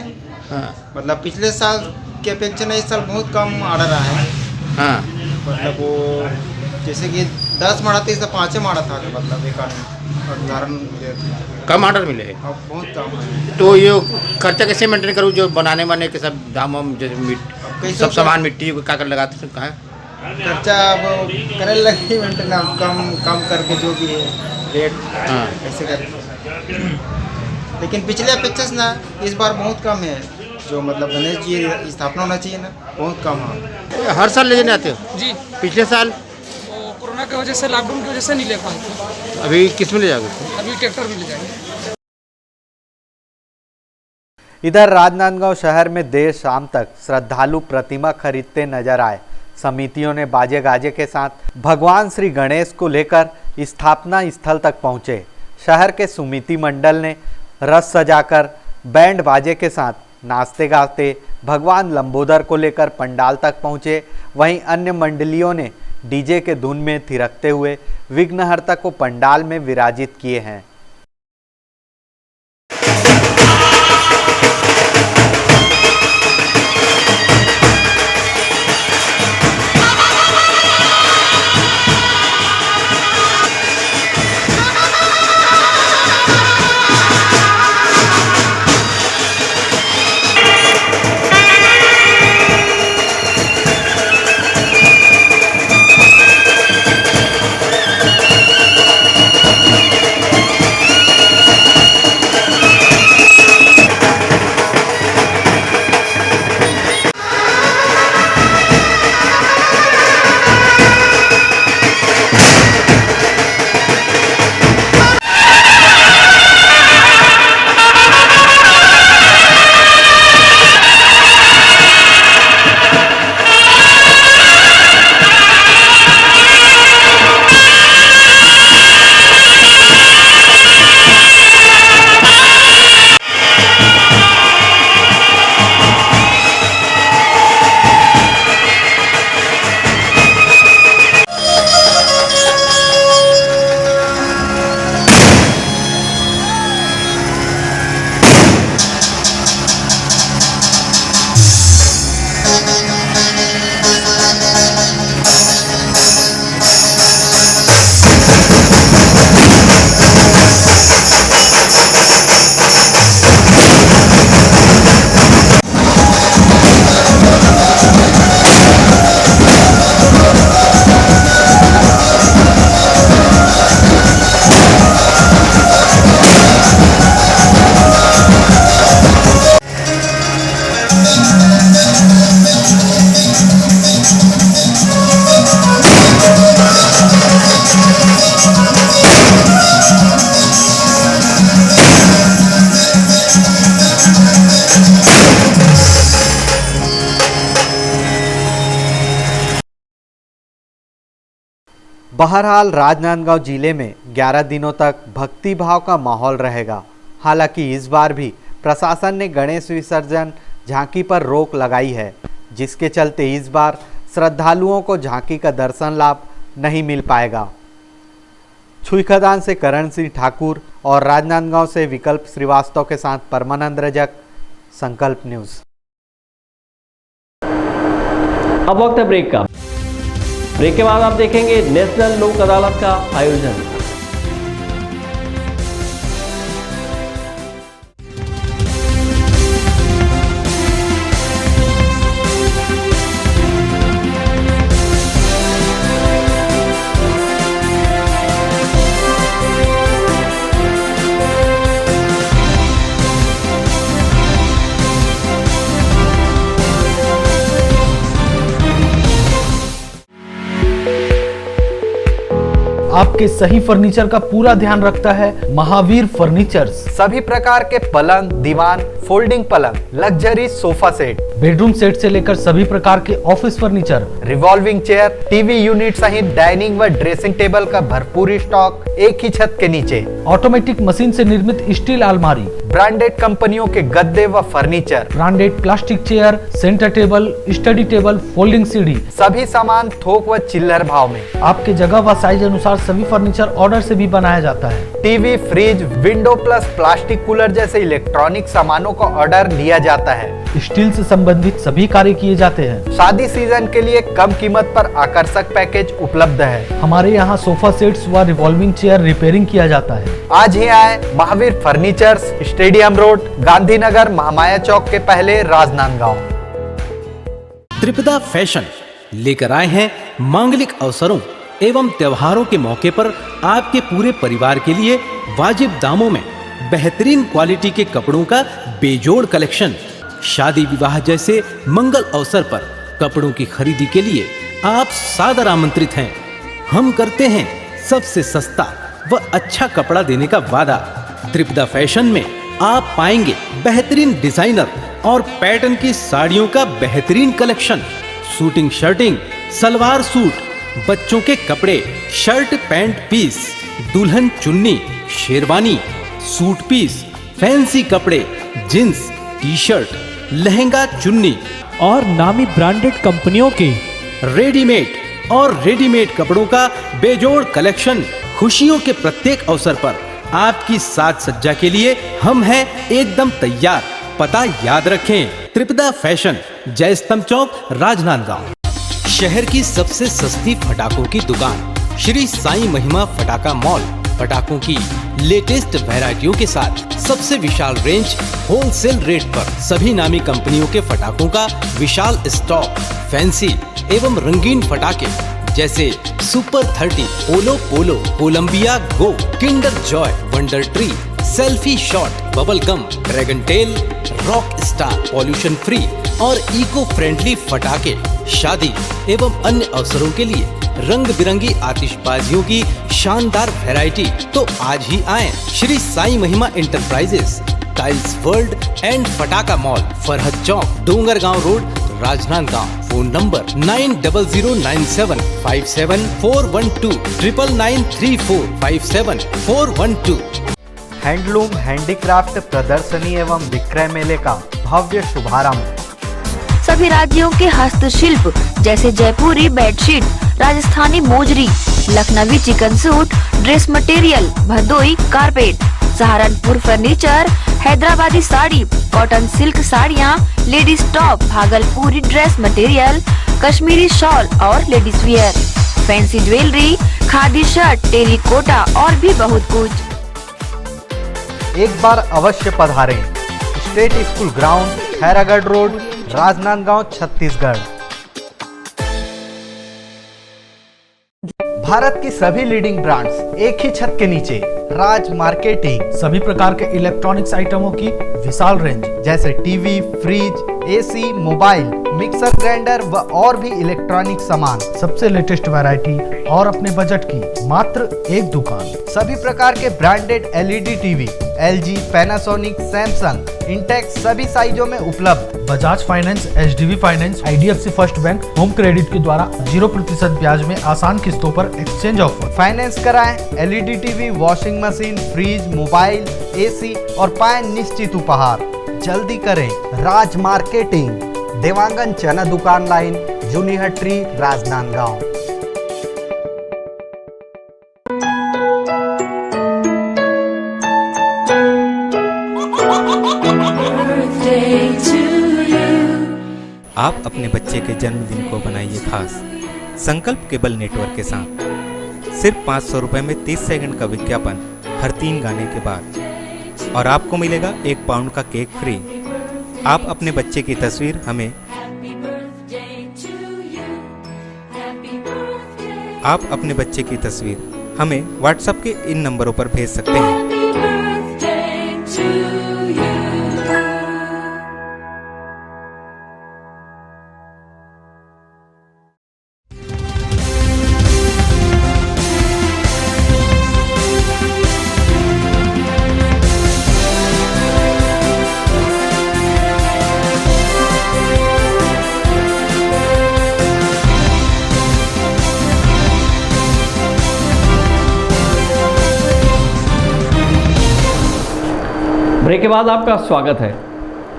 मतलब पिछले साल की अपेक्षा इस साल बहुत कम ऑर्डर आया है। मतलब वो जैसे कि 10 माड़ा था, 5 माड़ा था, मतलब एक उदाहरण कम ऑर्डर मिले हैं। अब बहुत कम है। तो ये खर्चा कैसे मेंटेन करूँ, जो बनाने वाने के सब दाम वाम, जैसे सब सामान मिट्टी क्या कर लगाते सब कहाँ खर्चा अब करने लगे मेंटेन, कम करके जो भी है रेट ऐसे करके। लेकिन पिछले अपेक्षा से ना इस बार बहुत कम है। जो मतलब गणेश जी स्थापना होना चाहिए ना, बहुत कम है। हर साल ले जाने आते हो? जी। पिछले साल कोरोना की वजह से, लॉकडाउन की वजह से नहीं ले पाए। अभी किस में ले जाओगे? अभी ट्रैक्टर में ले जाएंगे। इधर राजनांदगांव शहर में देर शाम तक श्रद्धालु प्रतिमा खरीदते नजर आए। समितियों ने बाजे गाजे के साथ भगवान श्री गणेश को लेकर स्थापना स्थल तक पहुंचे। शहर के समिति मंडल ने रथ सजाकर बैंड बाजे के साथ नाचते गाते भगवान लंबोदर को लेकर पंडाल तक पहुंचे। वहीं अन्य मंडलियों ने डीजे के धुन में थिरकते हुए विघ्नहर्ता को पंडाल में विराजित किए हैं। बहरहाल राजनांदगांव जिले में 11 दिनों तक भक्ति भाव का माहौल रहेगा। हालांकि इस बार भी प्रशासन ने गणेश विसर्जन झांकी पर रोक लगाई है, जिसके चलते इस बार श्रद्धालुओं को झांकी का दर्शन लाभ नहीं मिल पाएगा। छुईखदान से करण सिंह ठाकुर और राजनांदगांव से विकल्प श्रीवास्तव के साथ परमानंद रजक, संकल्प न्यूज। अब वक्त है ब्रेक का। ब्रेक के बाद आप देखेंगे नेशनल लोक अदालत का आयोजन। आपके सही फर्नीचर का पूरा ध्यान रखता है महावीर फर्नीचर्स। सभी प्रकार के पलंग, दीवान, फोल्डिंग पलंग, luxury sofa set, bedroom set से लेकर सभी प्रकार के office furniture, revolving chair, TV unit सहित डाइनिंग व ड्रेसिंग टेबल का भरपूर स्टॉक एक ही छत के नीचे। ऑटोमेटिक मशीन से निर्मित स्टील अलमारी, ब्रांडेड कंपनियों के गद्दे व furniture, branded plastic chair, centre table, study table, folding सीढ़ी, सभी सामान थोक व चिल्लर भाव में। आपके जगह व साइज अनुसार सभी फर्नीचर ऑर्डर से भी बनाया जाता है। TV, fridge, window plus plastic cooler जैसे इलेक्ट्रॉनिक सामानों का ऑर्डर लिया जाता है। स्टील से संबंधित सभी कार्य किए जाते हैं। शादी सीजन के लिए कम कीमत पर आकर्षक पैकेज उपलब्ध है। हमारे यहाँ सोफा सेट्स व रिवॉल्विंग चेयर रिपेयरिंग किया जाता है। आज ही आए Mahavir furnitures, stadium road, Gandhinagar, Mahamaya Chowk के पहले, राजनांदगांव। त्रिपदा फैशन लेकर आए हैं मांगलिक अवसरों एवं त्योहारों के मौके पर आपके पूरे परिवार के लिए वाजिब दामों में बेहतरीन क्वालिटी के कपड़ों का बेजोड़ कलेक्शन। शादी विवाह जैसे मंगल अवसर पर कपड़ों की खरीदी के लिए आप सादर आमंत्रित हैं। हम करते हैं सबसे सस्ता व अच्छा कपड़ा देने का वादा। त्रिपदा फैशन में आप पाएंगे बेहतरीन डिजाइनर और पैटर्न की साड़ियों का बेहतरीन collection, suiting shirting, salwar suit, बच्चों के कपड़े, शर्ट पैंट पीस, दुल्हन चुन्नी, शेरवानी, सूट पीस, फैंसी कपड़े, जींस, टी शर्ट, लहंगा चुन्नी और नामी ब्रांडेड कंपनियों के रेडीमेड कपड़ों का बेजोड़ कलेक्शन। खुशियों के प्रत्येक अवसर पर आपकी साज सज्जा के लिए हम हैं एकदम तैयार। पता याद रखें, त्रिपदा फैशन, जय स्तंभ चौक, राजनांदगांव। शहर की सबसे सस्ती फटाकों की दुकान श्री साईं महिमा फटाका मॉल। पटाखों की लेटेस्ट वैरायटियों के साथ सबसे विशाल रेंज, होलसेल रेट पर सभी नामी कंपनियों के फटाकों का विशाल स्टॉक। फैंसी एवं रंगीन फटाके जैसे super 30, olo polo, Columbia go, Kinder Joy, wonder tree, selfie shot, bubble gum, dragon tail, rock star, pollution free और इको फ्रेंडली फटाके। शादी एवं अन्य अवसरों के लिए रंग बिरंगी आतिशबाजियों की शानदार वैरायटी। तो आज ही आएं Shri Sai Mahima enterprises, tiles world and फटाका mall, Farhad Chowk, Dongargaon road, Rajnandgaon. Phone number 9007575412, 9993457412। Handloom handicraft प्रदर्शनी एवं विक्रय मेले का भव्य शुभारंभ। सभी राज्यों के हस्तशिल्प जैसे Jaipuri bedsheet, Rajasthani mojari, Lucknowi chikan suit, dress material, Bhadohi carpet, Saharanpur furniture, Hyderabadi sari, cotton silk साड़ियाँ, ladies top, Bhagalpuri dress material, Kashmiri shawl और ladies wear, fancy jewellery, khadi shirt, terracotta और भी बहुत कुछ। एक बार अवश्य पधारें। State school ground, Khairagarh road, Rajnandgaon, Chhattisgarh. Bharat की सभी लीडिंग ब्रांड्स एक ही छत के नीचे, राज मार्केटिंग। सभी प्रकार के इलेक्ट्रॉनिक्स आइटमों की विशाल रेंज जैसे TV, fridge, AC, mobile, mixer grinder व और भी इलेक्ट्रॉनिक सामान। सबसे लेटेस्ट वैरायटी और अपने बजट की मात्र एक दुकान। सभी प्रकार के branded LED TV, LG, Panasonic, Samsung, Intex सभी साइजों में उपलब्ध। Bajaj finance, HDB finance, IDFC first bank, home credit के द्वारा 0% ब्याज में आसान किस्तों पर एक्सचेंज ऑफर। फाइनेंस कराएं LED TV, washing machine, fridge, mobile, AC और पाएं निश्चित उपहार। जल्दी करें। राज मार्केटिंग, देवांगन चना दुकान लाइन, जूनीहट्री, राजनांदगांव। आप अपने बच्चे के जन्मदिन को बनाइए खास संकल्प केबल नेटवर्क के साथ। सिर्फ 500 रुपये में 30 सेकंड का विज्ञापन हर 3 गाने के बाद और आपको मिलेगा 1 पाउंड का केक फ्री। आप अपने बच्चे की तस्वीर हमें व्हाट्सएप के इन नंबरों पर भेज सकते हैं। ब्रेक के बाद आपका स्वागत है।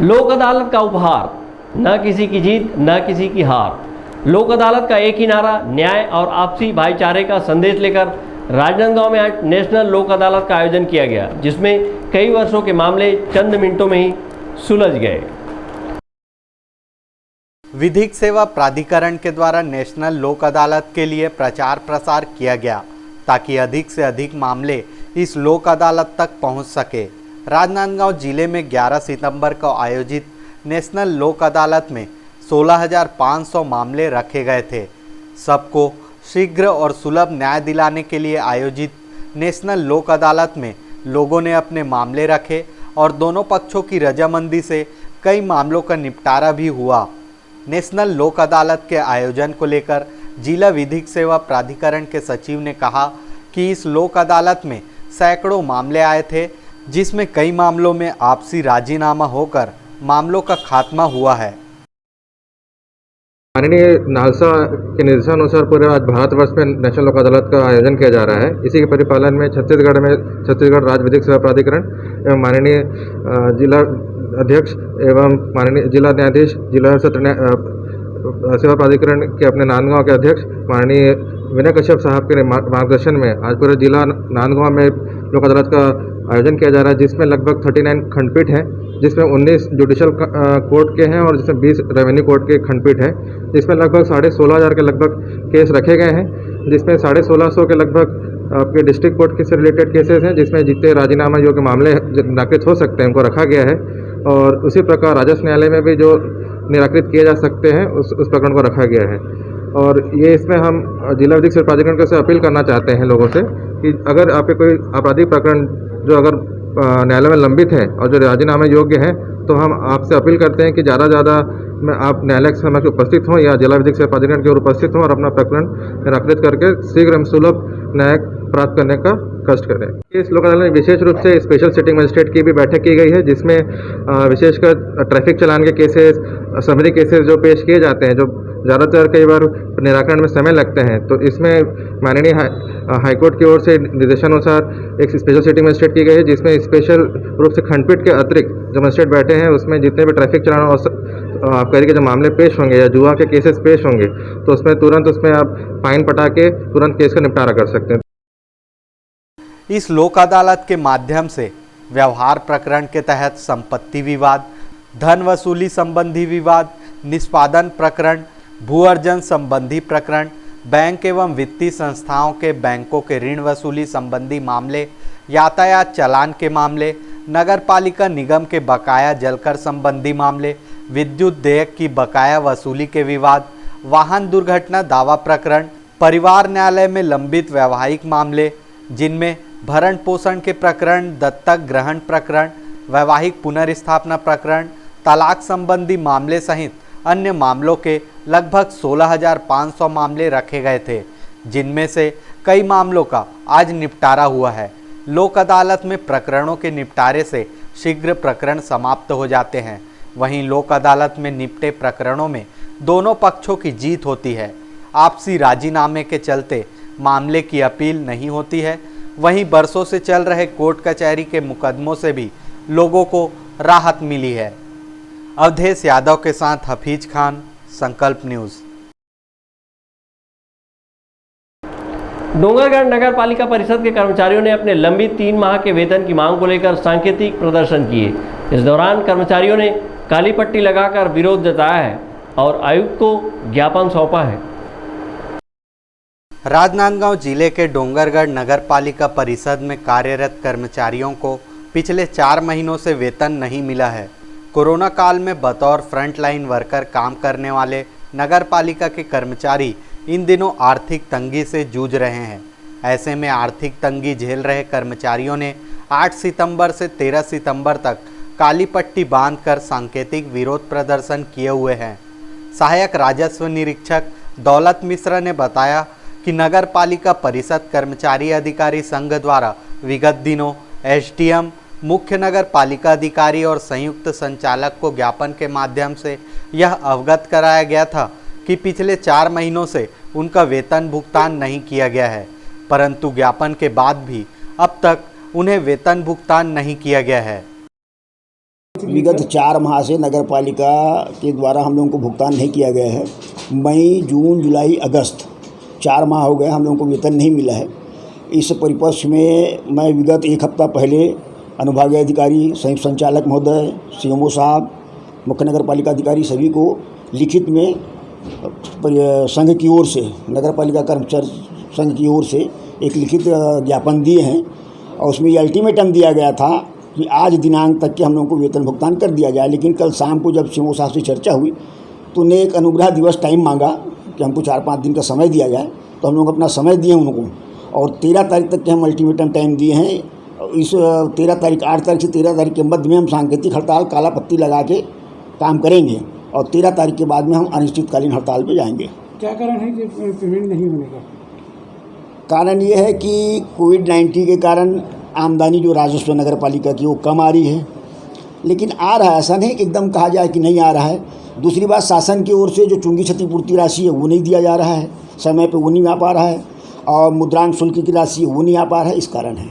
लोक अदालत का उपहार, न किसी की जीत न किसी की हार। लोक अदालत का एक ही नारा, न्याय और आपसी भाईचारे का संदेश लेकर राजनांदगांव में आज नेशनल लोक अदालत का आयोजन किया गया, जिसमें कई वर्षों के मामले चंद मिनटों में ही सुलझ गए। विधिक सेवा प्राधिकरण के द्वारा नेशनल लोक अदालत के लिए प्रचार प्रसार किया गया ताकि अधिक से अधिक मामले इस लोक अदालत तक पहुंच सके। राजनांदगांव जिले में 11 सितंबर को आयोजित नेशनल लोक अदालत में 16,500 मामले रखे गए थे। सबको शीघ्र और सुलभ न्याय दिलाने के लिए आयोजित नेशनल लोक अदालत में लोगों ने अपने मामले रखे और दोनों पक्षों की रजामंदी से कई मामलों का निपटारा भी हुआ। नेशनल लोक अदालत के आयोजन को लेकर जिला विधिक सेवा प्राधिकरण के सचिव ने कहा कि इस लोक अदालत में सैकड़ों मामले आए थे, जिसमें कई मामलों में आपसी राजीनामा होकर मामलों का खात्मा हुआ है। माननीय नालसा के निर्देशानुसार पूरे आज भारतवर्ष में नेशनल लोक अदालत का आयोजन किया जा रहा है। इसी के परिपालन में छत्तीसगढ़ राज्य विधिक सेवा प्राधिकरण एवं माननीय जिला अध्यक्ष एवं माननीय जिला न्यायाधीश जिला सत्र सेवा प्राधिकरण के अपने नांदगांव के अध्यक्ष माननीय विनय कश्यप साहब के मार्गदर्शन में आज पूरे जिला नांदगांव में लोक अदालत का आयोजन किया जा रहा है, जिसमें लगभग 39 खंडपीठ हैं, जिसमें 19 जुडिशल कोर्ट के हैं और जिसमें 20 रेवेन्यू कोर्ट के खंडपीठ हैं, जिसमें लगभग 16,500 के लगभग केस रखे गए हैं, जिसमें 1,650 के लगभग आपके डिस्ट्रिक्ट कोर्ट से रिलेटेड केसेस हैं, जिसमें जितने राजीनामा योग्य मामले निराकृत हो सकते हैं उनको रखा गया है। और उसी प्रकार राजस्व न्यायालय में भी जो निराकृत किए जा सकते हैं उस प्रकरण को रखा गया है। और ये इसमें हम जिला विधिक सेवा प्राधिकरण से अपील करना चाहते हैं लोगों से कि अगर आपके कोई आपराधिक प्रकरण जो अगर न्यायालय में लंबित है और जो राजीनामे योग्य हैं, तो हम आपसे अपील करते हैं कि ज़्यादा में आप न्यायालय के समक्ष उपस्थित हों या जिला विधिक सेवा प्राधिकरण की ओर उपस्थित हों और अपना प्रकरण निराकृत करके शीघ्र एवं सुलभ न्याय प्राप्त करने का कष्ट करें। इस लोक अदालत में विशेष रूप से स्पेशल सिटिंग मजिस्ट्रेट की भी बैठक की गई है, जिसमें विशेषकर ट्रैफिक चालान के केसेस, समरी केसेस जो पेश किए जाते हैं, जो ज़्यादातर कई बार निराकरण में समय लगते हैं, तो इसमें माननीय हाईकोर्ट की ओर से निर्देशानुसार एक स्पेशल सिटिंग मजिस्ट्रेट की गई है, जिसमें स्पेशल रूप से खंडपीठ के अतिरिक्त जो मजिस्ट्रेट बैठे हैं उसमें जितने भी ट्रैफिक चालान और आबकारी के जो मामले पेश होंगे या जुआ के केसेस पेश होंगे, तो उसमें तुरंत उसमें आप फाइन पटा के तुरंत केस का निपटारा कर सकते हैं। इस लोक अदालत के माध्यम से व्यवहार प्रकरण के तहत संपत्ति विवाद, धन वसूली संबंधी विवाद, निष्पादन प्रकरण, भू अर्जन संबंधी प्रकरण, बैंक एवं वित्तीय संस्थाओं के बैंकों के ऋण वसूली संबंधी मामले, यातायात चालान के मामले, नगर पालिका निगम के बकाया जलकर संबंधी मामले, विद्युत देयक की बकाया वसूली के विवाद, वाहन दुर्घटना दावा प्रकरण, परिवार न्यायालय में लंबित वैवाहिक मामले, जिनमें भरण पोषण के प्रकरण, दत्तक ग्रहण प्रकरण, वैवाहिक पुनर्स्थापना प्रकरण, तलाक संबंधी मामले सहित अन्य मामलों के लगभग 16,500 मामले रखे गए थे, जिनमें से कई मामलों का आज निपटारा हुआ है। लोक अदालत में प्रकरणों के निपटारे से शीघ्र प्रकरण समाप्त हो जाते हैं। वहीं लोक अदालत में निपटे प्रकरणों में दोनों पक्षों की जीत होती है। आपसी राजीनामे के चलते मामले की अपील नहीं होती है। वहीं बरसों से चल रहे कोर्ट कचहरी के मुकदमों से भी लोगों को राहत मिली है। अवधेश यादव के साथ हफीज खान, संकल्प न्यूज़। डोंगरगढ़ नगर पालिका परिषद के कर्मचारियों ने अपने लंबित 3 माह के वेतन की मांग को लेकर सांकेतिक प्रदर्शन किए। इस दौरान कर्मचारियों ने काली पट्टी लगाकर विरोध जताया है और आयुक्त को ज्ञापन सौंपा है। राजनांदगांव जिले के डोंगरगढ़ नगर पालिका परिषद में कार्यरत कर्मचारियों को पिछले 4 महीनों से वेतन नहीं मिला है। कोरोना काल में बतौर फ्रंटलाइन वर्कर काम करने वाले नगर पालिका के कर्मचारी इन दिनों आर्थिक तंगी से जूझ रहे हैं। ऐसे में आर्थिक तंगी झेल रहे कर्मचारियों ने 8 सितंबर से 13 सितंबर तक काली पट्टी बांधकर सांकेतिक विरोध प्रदर्शन किए हुए हैं। सहायक राजस्व निरीक्षक दौलत मिश्रा ने बताया कि नगर पालिका परिषद कर्मचारी अधिकारी संघ द्वारा विगत दिनों एसडीएम, मुख्य नगर पालिका अधिकारी और संयुक्त संचालक को ज्ञापन के माध्यम से यह अवगत कराया गया था कि पिछले 4 महीनों से उनका वेतन भुगतान नहीं किया गया है, परंतु ज्ञापन के बाद भी अब तक उन्हें वेतन भुगतान नहीं किया गया है। विगत 4 माह से नगर पालिका के द्वारा हम लोगों को भुगतान नहीं किया गया है। मई, जून, जुलाई, अगस्त 4 माह हो गए हम लोगों को वेतन नहीं मिला है। इस परिप्रेक्ष्य में मैं विगत 1 हफ्ता पहले अनुभागीय अधिकारी, संयुक्त संचालक महोदय, सीएमओ साहब, मुख्य नगर पालिका अधिकारी सभी को लिखित में संघ की ओर से, नगर पालिका कर्मचारी संघ की ओर से एक लिखित ज्ञापन दिए हैं और उसमें ये अल्टीमेटम दिया गया था कि आज दिनांक तक के हम लोगों को वेतन भुगतान कर दिया जाए। लेकिन कल शाम को जब सीएमओ साहब से चर्चा हुई तो उन्हें एक अनुग्रह दिवस टाइम मांगा कि हमको 4-5 दिन का समय दिया जाए। तो हम लोग अपना समय दिए उनको और 13 तारीख तक के हम अल्टीमेटम टाइम दिए हैं। इस 13 तारीख 8 तारीख से 13 तारीख के मध्य में हम सांकेतिक हड़ताल, काला पत्ती लगा के काम करेंगे और 13 तारीख के बाद में हम अनिश्चितकालीन हड़ताल पे जाएंगे। क्या कारण है कि पेमेंट नहीं होने का? कारण ये है कि कोविड-19 के कारण आमदनी जो राजस्व नगर पालिका की वो कम आ रही है, लेकिन आ रहा है, ऐसा नहीं कि एकदम कहा जाए कि नहीं आ रहा है। दूसरी बात, शासन की ओर से जो चुंगी क्षतिपूर्ति राशि है वो नहीं दिया जा रहा है, समय पे वो नहीं आ पा रहा है और मुद्रांक शुल्क की राशि वो नहीं आ पा रहा है, इस कारण है।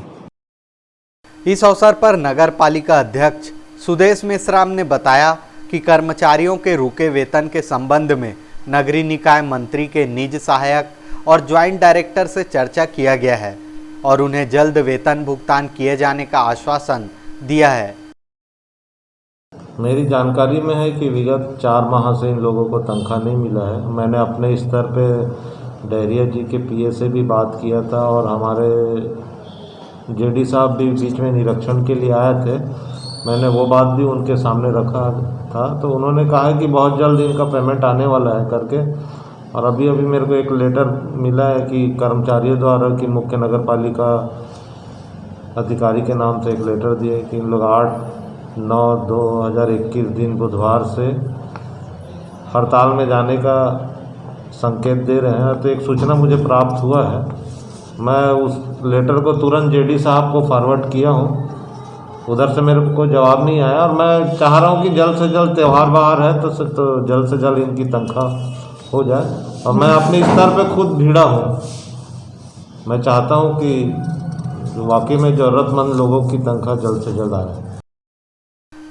इस अवसर पर नगर पालिका अध्यक्ष सुदेश मेश्राम ने बताया कि कर्मचारियों के रुके वेतन के संबंध में नगरीय निकाय मंत्री के निज सहायक और ज्वाइंट डायरेक्टर से चर्चा किया गया है और उन्हें जल्द वेतन भुगतान किए जाने का आश्वासन दिया है। मेरी जानकारी में है कि विगत 4 माह से इन लोगों को तनख्वाह नहीं मिला है। मैंने अपने स्तर पे डहरिया जी के पीए से भी बात किया था और हमारे जेडी साहब भी बीच में निरीक्षण के लिए आए थे। मैंने वो बात भी उनके सामने रखा था तो उन्होंने कहा कि बहुत जल्द इनका पेमेंट आने वाला है करके। और अभी मेरे को एक लेटर मिला है कि कर्मचारियों द्वारा कि मुख्य नगर पालिका अधिकारी के नाम से एक लेटर दिए कि इन लोग 8/9/2021 दिन बुधवार से हड़ताल में जाने का संकेत दे रहे हैं। तो एक सूचना मुझे प्राप्त हुआ है, मैं उस लेटर को तुरंत जेडी साहब को फॉरवर्ड किया हूँ। उधर से मेरे को जवाब नहीं आया और मैं चाह रहा हूँ कि जल्द से जल्द त्यौहार बाहर है तो जल्द से जल्द इनकी तनख्वाह हो जाए। और मैं अपने स्तर पे खुद भीड़ा हूँ, मैं चाहता हूँ कि वाकई में ज़रूरतमंद लोगों की तनख्वाह जल्द से जल्द आए।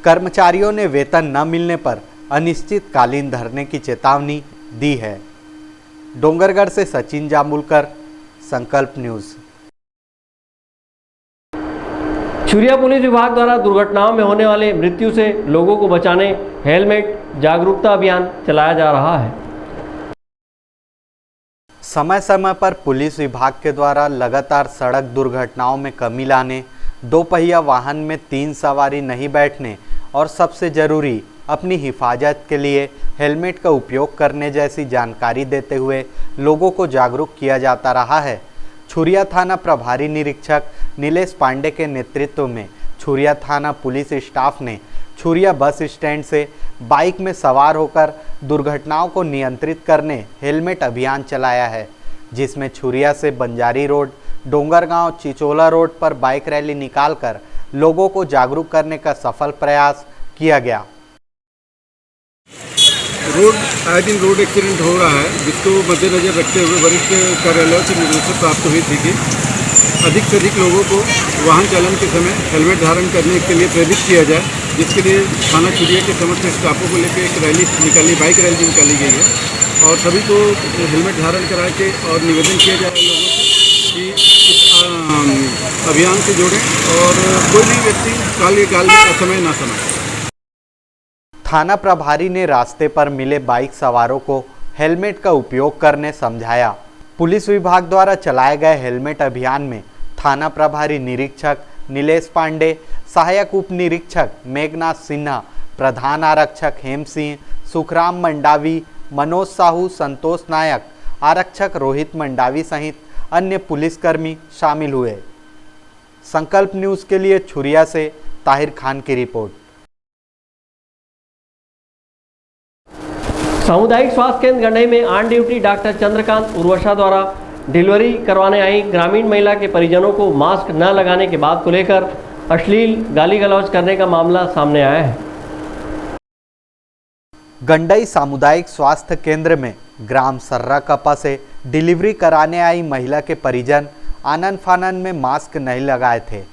कर्मचारियों ने वेतन न मिलने पर अनिश्चितकालीन धरने की चेतावनी दी है। डोंगरगढ़ से सचिन जामुलकर, संकल्प न्यूज़। छुरिया पुलिस विभाग द्वारा दुर्घटनाओं में होने वाले मृत्यु से लोगों को बचाने हेलमेट जागरूकता अभियान चलाया जा रहा है। समय समय पर पुलिस विभाग के द्वारा लगातार सड़क दुर्घटनाओं में कमी लाने, 2 पहिया वाहन में 3 सवारी नहीं बैठने और सबसे ज़रूरी अपनी हिफाजत के लिए हेलमेट का उपयोग करने जैसी जानकारी देते हुए लोगों को जागरूक किया जाता रहा है। छुरिया थाना प्रभारी निरीक्षक नीलेश पांडे के नेतृत्व में छुरिया थाना पुलिस स्टाफ ने छुरिया बस स्टैंड से बाइक में सवार होकर दुर्घटनाओं को नियंत्रित करने हेलमेट अभियान चलाया है, जिसमें छुरिया से बंजारी रोड, डोंगरगांव, चिचोला रोड पर बाइक रैली निकालकर लोगों को जागरूक करने का सफल प्रयास किया गया। आए दिन रोड एक्सीडेंट हो रहा है, जिसको मद्देनजर रखते हुए वरिष्ठ कार्यालयों से निर्देश प्राप्त हुई थी कि अधिक से अधिक लोगों को वाहन चालन के समय हेलमेट धारण करने के लिए प्रेरित किया जाए, जिसके लिए थाना छुरिया के समस्त स्टाफों को लेकर एक रैली निकाली, बाइक रैली निकाली गई है और सभी को हेलमेट धारण करा के और निवेदन किया जा रहा है लोगों से कि इस अभियान से जुड़ें और कोई भी व्यक्ति काले गाल में असमय ना समय। थाना प्रभारी ने रास्ते पर मिले बाइक सवारों को हेलमेट का उपयोग करने समझाया। पुलिस विभाग द्वारा चलाए गए हेलमेट अभियान में थाना प्रभारी निरीक्षक नीलेश पांडे, सहायक उप निरीक्षक मेघनाथ सिन्हा, प्रधान आरक्षक हेम सिंह, सुखराम मंडावी, मनोज साहू, संतोष नायक, आरक्षक रोहित मंडावी सहित अन्य पुलिसकर्मी शामिल हुए। संकल्प न्यूज़ के लिए छुरिया से ताहिर खान की रिपोर्ट। सामुदायिक स्वास्थ्य केंद्र गंडई में ऑन ड्यूटी डॉक्टर चंद्रकांत उर्वशा द्वारा डिलीवरी करवाने आई ग्रामीण महिला के परिजनों को मास्क न लगाने की बात को लेकर अश्लील गाली गलौज करने का मामला सामने आया है। गंडई सामुदायिक स्वास्थ्य केंद्र में ग्राम सर्रा कपा से डिलीवरी कराने आई महिला के परिजन आनन फानन में मास्क नहीं लगाए थे।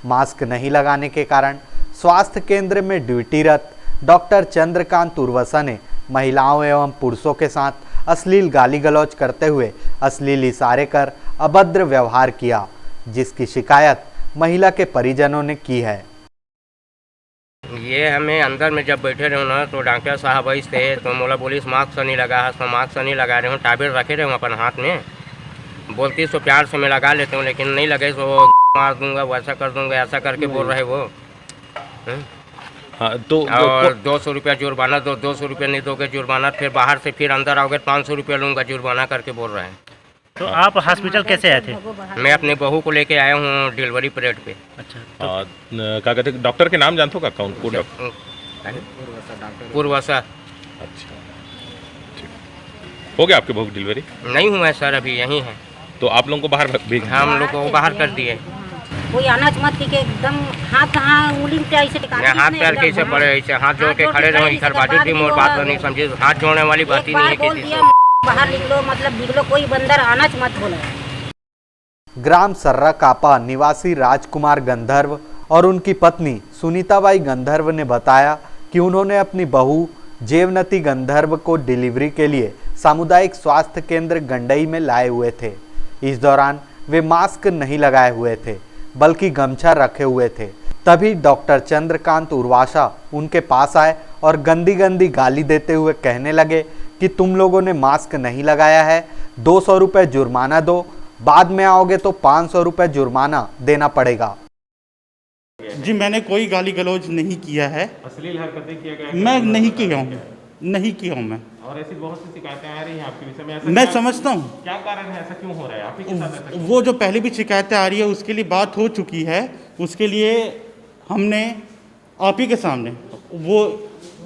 मास्क नहीं लगाने के कारण स्वास्थ्य केंद्र में ड्यूटीरत डॉक्टर चंद्रकांत उर्वसा ने महिलाओं एवं पुरुषों के साथ अश्लील गाली गलौज करते हुए अश्लील इशारे कर अभद्र व्यवहार किया, जिसकी शिकायत महिला के परिजनों ने की है। ये हमें अंदर में जब बैठे रहे ना तो डॉक्टर साहब ऐसे थे तो मोला बोलिस मास्क नहीं लगा है, तो मास्क नहीं लगा रहे हूँ, टैबलेट रखे रहे हूँ अपन हाथ में, बोलती तो प्यार से मैं लगा लेता हूँ, लेकिन नहीं लगे तो मार दूंगा, वैसा कर दूंगा, ऐसा करके बोल रहे वो। हाँ, तो और 200 रुपया जुर्माना दो, 200 रुपया नहीं दोगे जुर्माना, फिर बाहर से फिर अंदर आओगे 500 रुपया लूँगा जुर्माना करके बोल रहे हैं। तो आप हॉस्पिटल कैसे आए थे? मैं अपने बहू को लेके आया हूँ डिलीवरी पीरियड पे। अच्छा, तो क्या कहते हैं, डॉक्टर के नाम जानते हो का? कौन पूर्वसा। अच्छा, ठीक। हो गया आपके बहू की डिलीवरी? नहीं हुआ है सर, अभी यहीं है। तो आप लोगों को बाहर भेज? हम लोग को बाहर कर दिए। कोई अनाज मत के एकदम हाथ उंगली पे ऐसे हाथ पैर कैसे पड़े, ऐसे हाथ जोड़ के खड़े रहो, इधर बाजू भी मोर बात नहीं समझे, हाथ जोड़ने वाली बात ही नहीं है किसी से। बाहर निकलो, मतलब निकलो, कोई बंदर अनाज मत बोलो। ग्राम सर्रा कापा निवासी राजकुमार गंधर्व और उनकी पत्नी सुनीताबाई गंधर्व ने बताया कि उन्होंने अपनी बहू जेवनती गंधर्व को डिलीवरी के लिए सामुदायिक स्वास्थ्य केंद्र गंडई में लाए हुए थे। इस दौरान वे मास्क नहीं लगाए हुए थे, बल्कि गमछा रखे हुए थे। तभी डॉक्टर चंद्रकांत उर्वासा उनके पास आए और गंदी गंदी गाली देते हुए कहने लगे कि तुम लोगों ने मास्क नहीं लगाया है, 200 रुपये जुर्माना दो, बाद में आओगे तो 500 रुपये जुर्माना देना पड़ेगा। जी मैंने कोई गाली गलौज नहीं किया है। अश्लील हरकतें किया गया? मैं नहीं किया हूँ, नहीं किया हूँ मैं। और ऐसी बहुत सी शिकायतें आ रही हैं आपके विषय में, ऐसा मैं समझता हूँ क्या कारण है, ऐसा क्यों हो रहा है आप ही के साथ? ऐसा वो जो पहले भी शिकायतें आ रही है उसके लिए बात हो चुकी है, उसके लिए हमने आप ही के सामने वो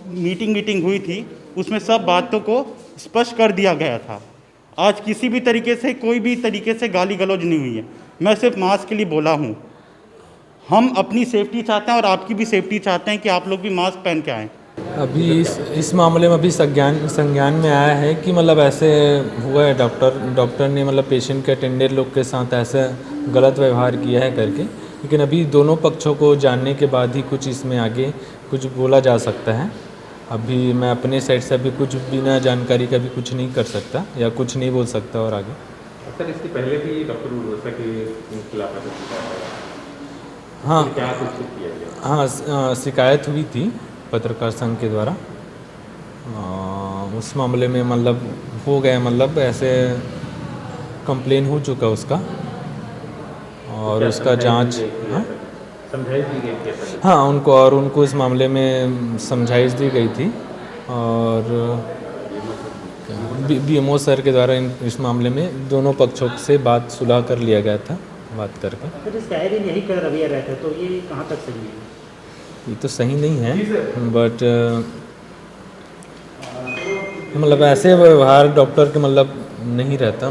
मीटिंग हुई थी, उसमें सब बातों को स्पष्ट कर दिया गया था। आज किसी भी तरीके से कोई भी तरीके से गाली गलौज नहीं हुई है। मैं सिर्फ मास्क के लिए बोला हूँ। हम अपनी सेफ्टी चाहते हैं और आपकी भी सेफ्टी चाहते हैं कि आप लोग भी मास्क पहन के आएँ। अभी इस मामले में अभी संज्ञान में आया है कि मतलब ऐसे हुआ है, डॉक्टर ने मतलब पेशेंट के अटेंडेंट लोग के साथ ऐसे गलत व्यवहार किया है करके, लेकिन अभी दोनों पक्षों को जानने के बाद ही कुछ इसमें आगे कुछ बोला जा सकता है। अभी मैं अपने साइड से अभी कुछ बिना जानकारी का भी कुछ नहीं कर सकता या कुछ नहीं बोल सकता। और आगे सर इसके पहले भी डॉक्टर उर्वसा के खिलाफ हाँ क्या कुछ किया गया? हाँ शिकायत हुई थी पत्रकार संघ के द्वारा, उस मामले में मतलब हो गया, मतलब ऐसे कंप्लेन हो चुका उसका और उसका जांच समझाइश दी गई थी? हाँ उनको इस मामले में समझाइश दी गई थी और बीएमओ सर के द्वारा इस मामले में दोनों पक्षों से बात सुलह कर लिया गया था, बात करके। तो यही कर रवैया रहता है, तो ये कहाँ तक सही है? ये तो सही नहीं है, बट मतलब ऐसे व्यवहार डॉक्टर के मतलब नहीं रहता।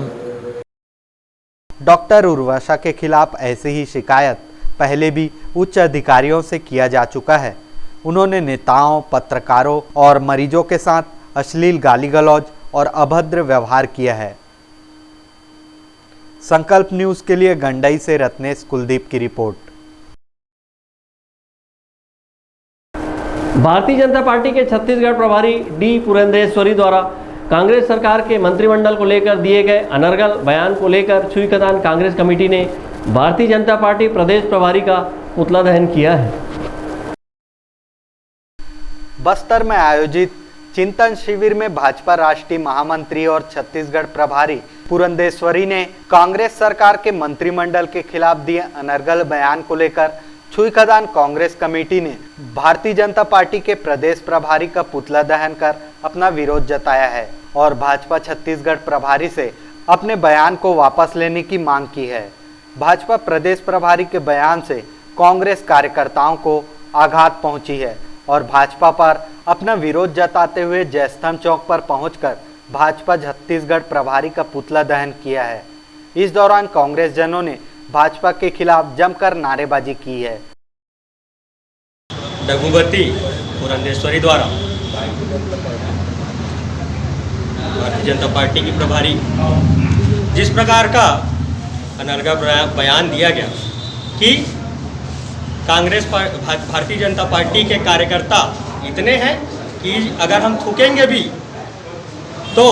डॉक्टर उर्वसा के खिलाफ ऐसी ही शिकायत पहले भी उच्च अधिकारियों से किया जा चुका है। उन्होंने नेताओं, पत्रकारों और मरीजों के साथ अश्लील गाली गलौज और अभद्र व्यवहार किया है। संकल्प न्यूज के लिए गंडई से रत्नेश कुलदीप की रिपोर्ट। भारतीय जनता पार्टी के छत्तीसगढ़ प्रभारी डी पुरंदेश्वरी द्वारा कांग्रेस सरकार के मंत्रिमंडल को लेकर दिए गए अनर्गल बयान को लेकर छुईखदान कांग्रेस कमेटी ने भारतीय जनता पार्टी प्रदेश प्रभारी का पुतला दहन किया है। बस्तर में आयोजित चिंतन शिविर में भाजपा राष्ट्रीय महामंत्री और छत्तीसगढ़ प्रभारी पुरंदेश्वरी ने कांग्रेस सरकार के मंत्रिमंडल के खिलाफ दिए अनर्गल बयान को लेकर छुईखदान कांग्रेस कमेटी ने भारतीय जनता पार्टी के प्रदेश प्रभारी का पुतला दहन कर अपना विरोध जताया है और भाजपा छत्तीसगढ़ प्रभारी से अपने बयान को वापस लेने की मांग की है। भाजपा प्रदेश प्रभारी के बयान से कांग्रेस कार्यकर्ताओं को आघात पहुंची है और भाजपा पर अपना विरोध जताते हुए जयस्तंभ चौक पर पहुंचकर भाजपा छत्तीसगढ़ प्रभारी का पुतला दहन किया है। इस दौरान कांग्रेस जनों ने भाजपा के खिलाफ जमकर नारेबाजी की है। रघुवती पुरंदेश्वरी द्वारा भारतीय जनता पार्टी की प्रभारी जिस प्रकार का अनर्गल बयान दिया गया कि भारतीय जनता पार्टी के कार्यकर्ता इतने हैं कि अगर हम थूकेंगे भी तो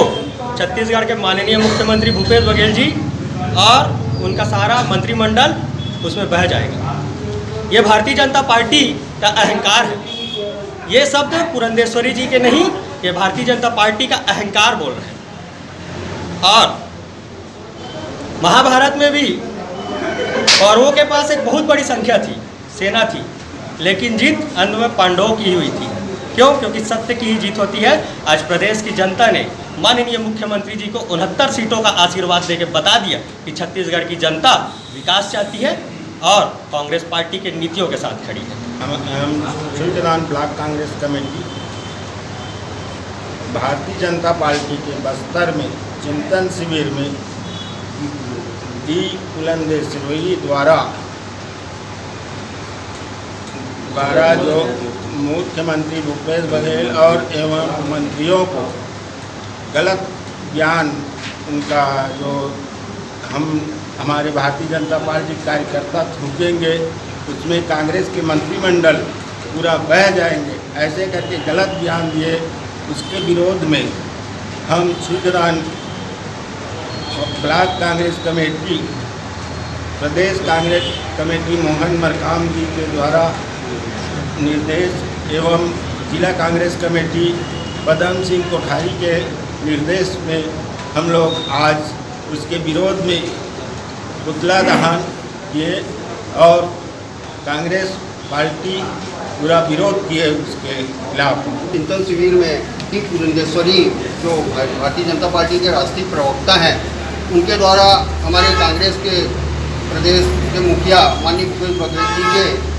छत्तीसगढ़ के माननीय मुख्यमंत्री भूपेश बघेल जी और उनका सारा मंत्रिमंडल उसमें बह जाएगा। ये भारतीय जनता पार्टी का अहंकार है। ये शब्द पुरंदेश्वरी जी के नहीं, ये भारतीय जनता पार्टी का अहंकार बोल रहे हैं। और महाभारत में भी कौरवों के पास एक बहुत बड़ी संख्या थी, सेना थी, लेकिन जीत अंत में पांडवों की हुई थी। क्यों? क्योंकि सत्य की ही जीत होती है। आज प्रदेश की जनता ने माननीय मुख्यमंत्री जी को 69 सीटों का आशीर्वाद देकर बता दिया कि छत्तीसगढ़ की जनता विकास चाहती है और कांग्रेस पार्टी के नीतियों के साथ खड़ी है। हम छुईकदान block Congress committee Bharatiya Janata party के बस्तर में चिंतन शिविर में डी पुरंदेश्वरी द्वारा जो मुख्यमंत्री भूपेश बघेल और एवं मंत्रियों को गलत बयान उनका जो हमारे भारतीय जनता पार्टी कार्यकर्ता थूकेंगे उसमें कांग्रेस के मंत्रिमंडल पूरा बह जाएंगे, ऐसे करके गलत बयान दिए। उसके विरोध में हम छुईकदान ब्लॉक कांग्रेस कमेटी प्रदेश कांग्रेस कमेटी मोहन मरकाम जी के द्वारा निर्देश एवं जिला कांग्रेस कमेटी पदम सिंह कोठारी के निर्देश में हम लोग आज उसके विरोध में पुतला दहन किए और कांग्रेस पार्टी पूरा विरोध किए उसके खिलाफ। चिंतन शिविर में डी पुरंदेश्वरी जो भारतीय जनता पार्टी के राष्ट्रीय प्रवक्ता हैं, उनके द्वारा हमारे कांग्रेस के प्रदेश के मुखिया माननीय भूपेश बघेल जी के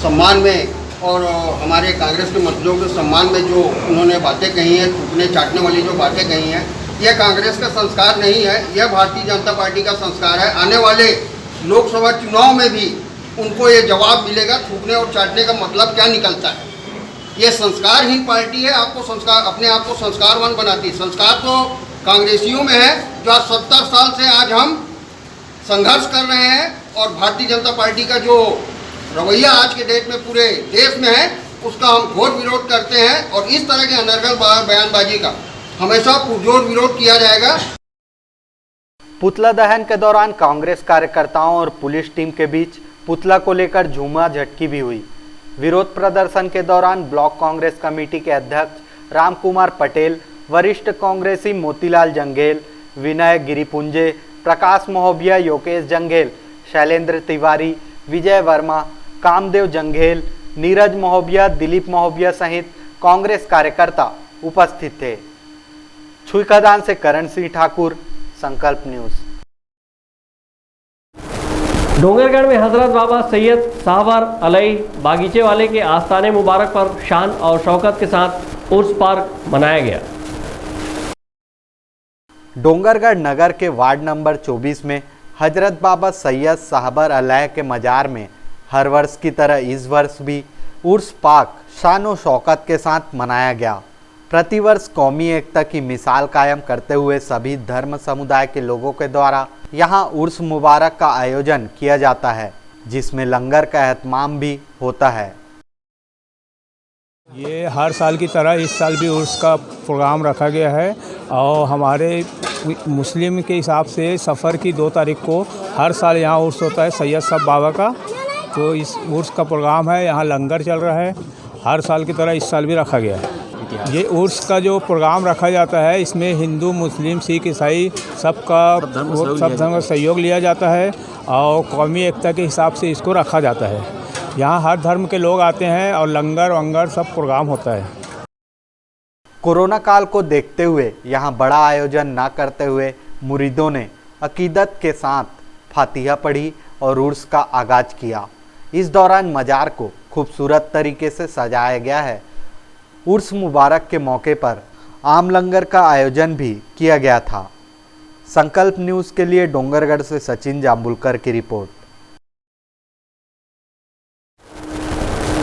सम्मान में और हमारे कांग्रेस के मंत्रियों के सम्मान में जो उन्होंने बातें कही हैं, थूकने चाटने वाली जो बातें कही हैं, यह कांग्रेस का संस्कार नहीं है, यह भारतीय जनता पार्टी का संस्कार है। आने वाले लोकसभा चुनाव में भी उनको ये जवाब मिलेगा थूकने और चाटने का मतलब क्या निकलता है। ये संस्कारहीन पार्टी है, आपको संस्कार अपने आप को संस्कारवान बनाती है। संस्कार तो कांग्रेसियों में है जो आज 70 साल से आज हम संघर्ष कर रहे हैं और भारतीय जनता पार्टी का जो रवैया आज के डेट में पूरे देश में है उसका हम घोर विरोध करते हैं और इस तरह के अनर्गल बयानबाजी का हमेशा पुरजोर विरोध किया जाएगा। पुतला दहन के दौरान कांग्रेस कार्यकर्ताओं और पुलिस टीम के बीच पुतला को लेकर झूमा झटकी भी हुई। विरोध प्रदर्शन के दौरान ब्लॉक कांग्रेस कमेटी के अध्यक्ष रामकुमार पटेल, वरिष्ठ कांग्रेसी मोतीलाल जंघेल, विनय गिरिपुंजे, प्रकाश महोबिया, योगेश जंघेल, शैलेंद्र तिवारी, विजय वर्मा, कामदेव जंघेल, नीरज महोबिया, दिलीप महोबिया सहित कांग्रेस कार्यकर्ता उपस्थित थे। छुईकदान से करण सिंह ठाकुर, संकल्प न्यूज। डोंगरगढ़ में हजरत बाबा सैयद साहबर अलई बागीचे वाले के आस्थाने मुबारक पर शान और शौकत के साथ उर्स पार्क मनाया गया। डोंगरगढ़ नगर के वार्ड नंबर 24 में हजरत बाबा सैयद साहबर अलई के मजार में हर वर्ष की तरह इस वर्ष भी उर्स पाक शान और शौकत के साथ मनाया गया। प्रतिवर्ष कौमी एकता की मिसाल कायम करते हुए सभी धर्म समुदाय के लोगों के द्वारा यहाँ उर्स मुबारक का आयोजन किया जाता है, जिसमें लंगर का एहतमाम भी होता है। ये हर साल की तरह इस साल भी उर्स का प्रोग्राम रखा गया है और हमारे मुस्लिम के हिसाब से सफ़र की 2 तारीख को हर साल यहाँ उर्स होता है सैयद साहब बाबा का। तो इस उर्स का प्रोग्राम है, यहाँ लंगर चल रहा है, हर साल की तरह इस साल भी रखा गया है। ये उर्स का जो प्रोग्राम रखा जाता है इसमें हिंदू, मुस्लिम, सिख, ईसाई सब धर्म का सहयोग लिया जाता है और कौमी एकता के हिसाब से इसको रखा जाता है। यहाँ हर धर्म के लोग आते हैं और लंगर वंगर सब प्रोग्राम होता है। कोरोना काल को देखते हुए यहाँ बड़ा आयोजन न करते हुए मुरीदों ने अकीदत के साथ फातिहा पढ़ी और उर्स का आगाज किया। इस दौरान मजार को खूबसूरत तरीके से सजाया गया है। उर्स मुबारक के मौके पर आम लंगर का आयोजन भी किया गया था। संकल्प न्यूज़ के लिए डोंगरगढ़ से सचिन जाम्बुलकर की रिपोर्ट।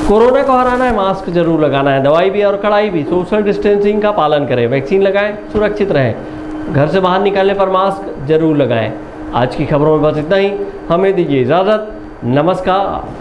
कोरोना को हराना है, मास्क जरूर लगाना है, दवाई भी और कड़ाई भी, सोशल डिस्टेंसिंग का पालन करें, वैक्सीन लगाएं, सुरक्षित रहें, घर से बाहर निकलने पर मास्क जरूर लगाएं। आज की खबरों में बस इतना ही। हमें दीजिए इजाज़त। नमस्कार।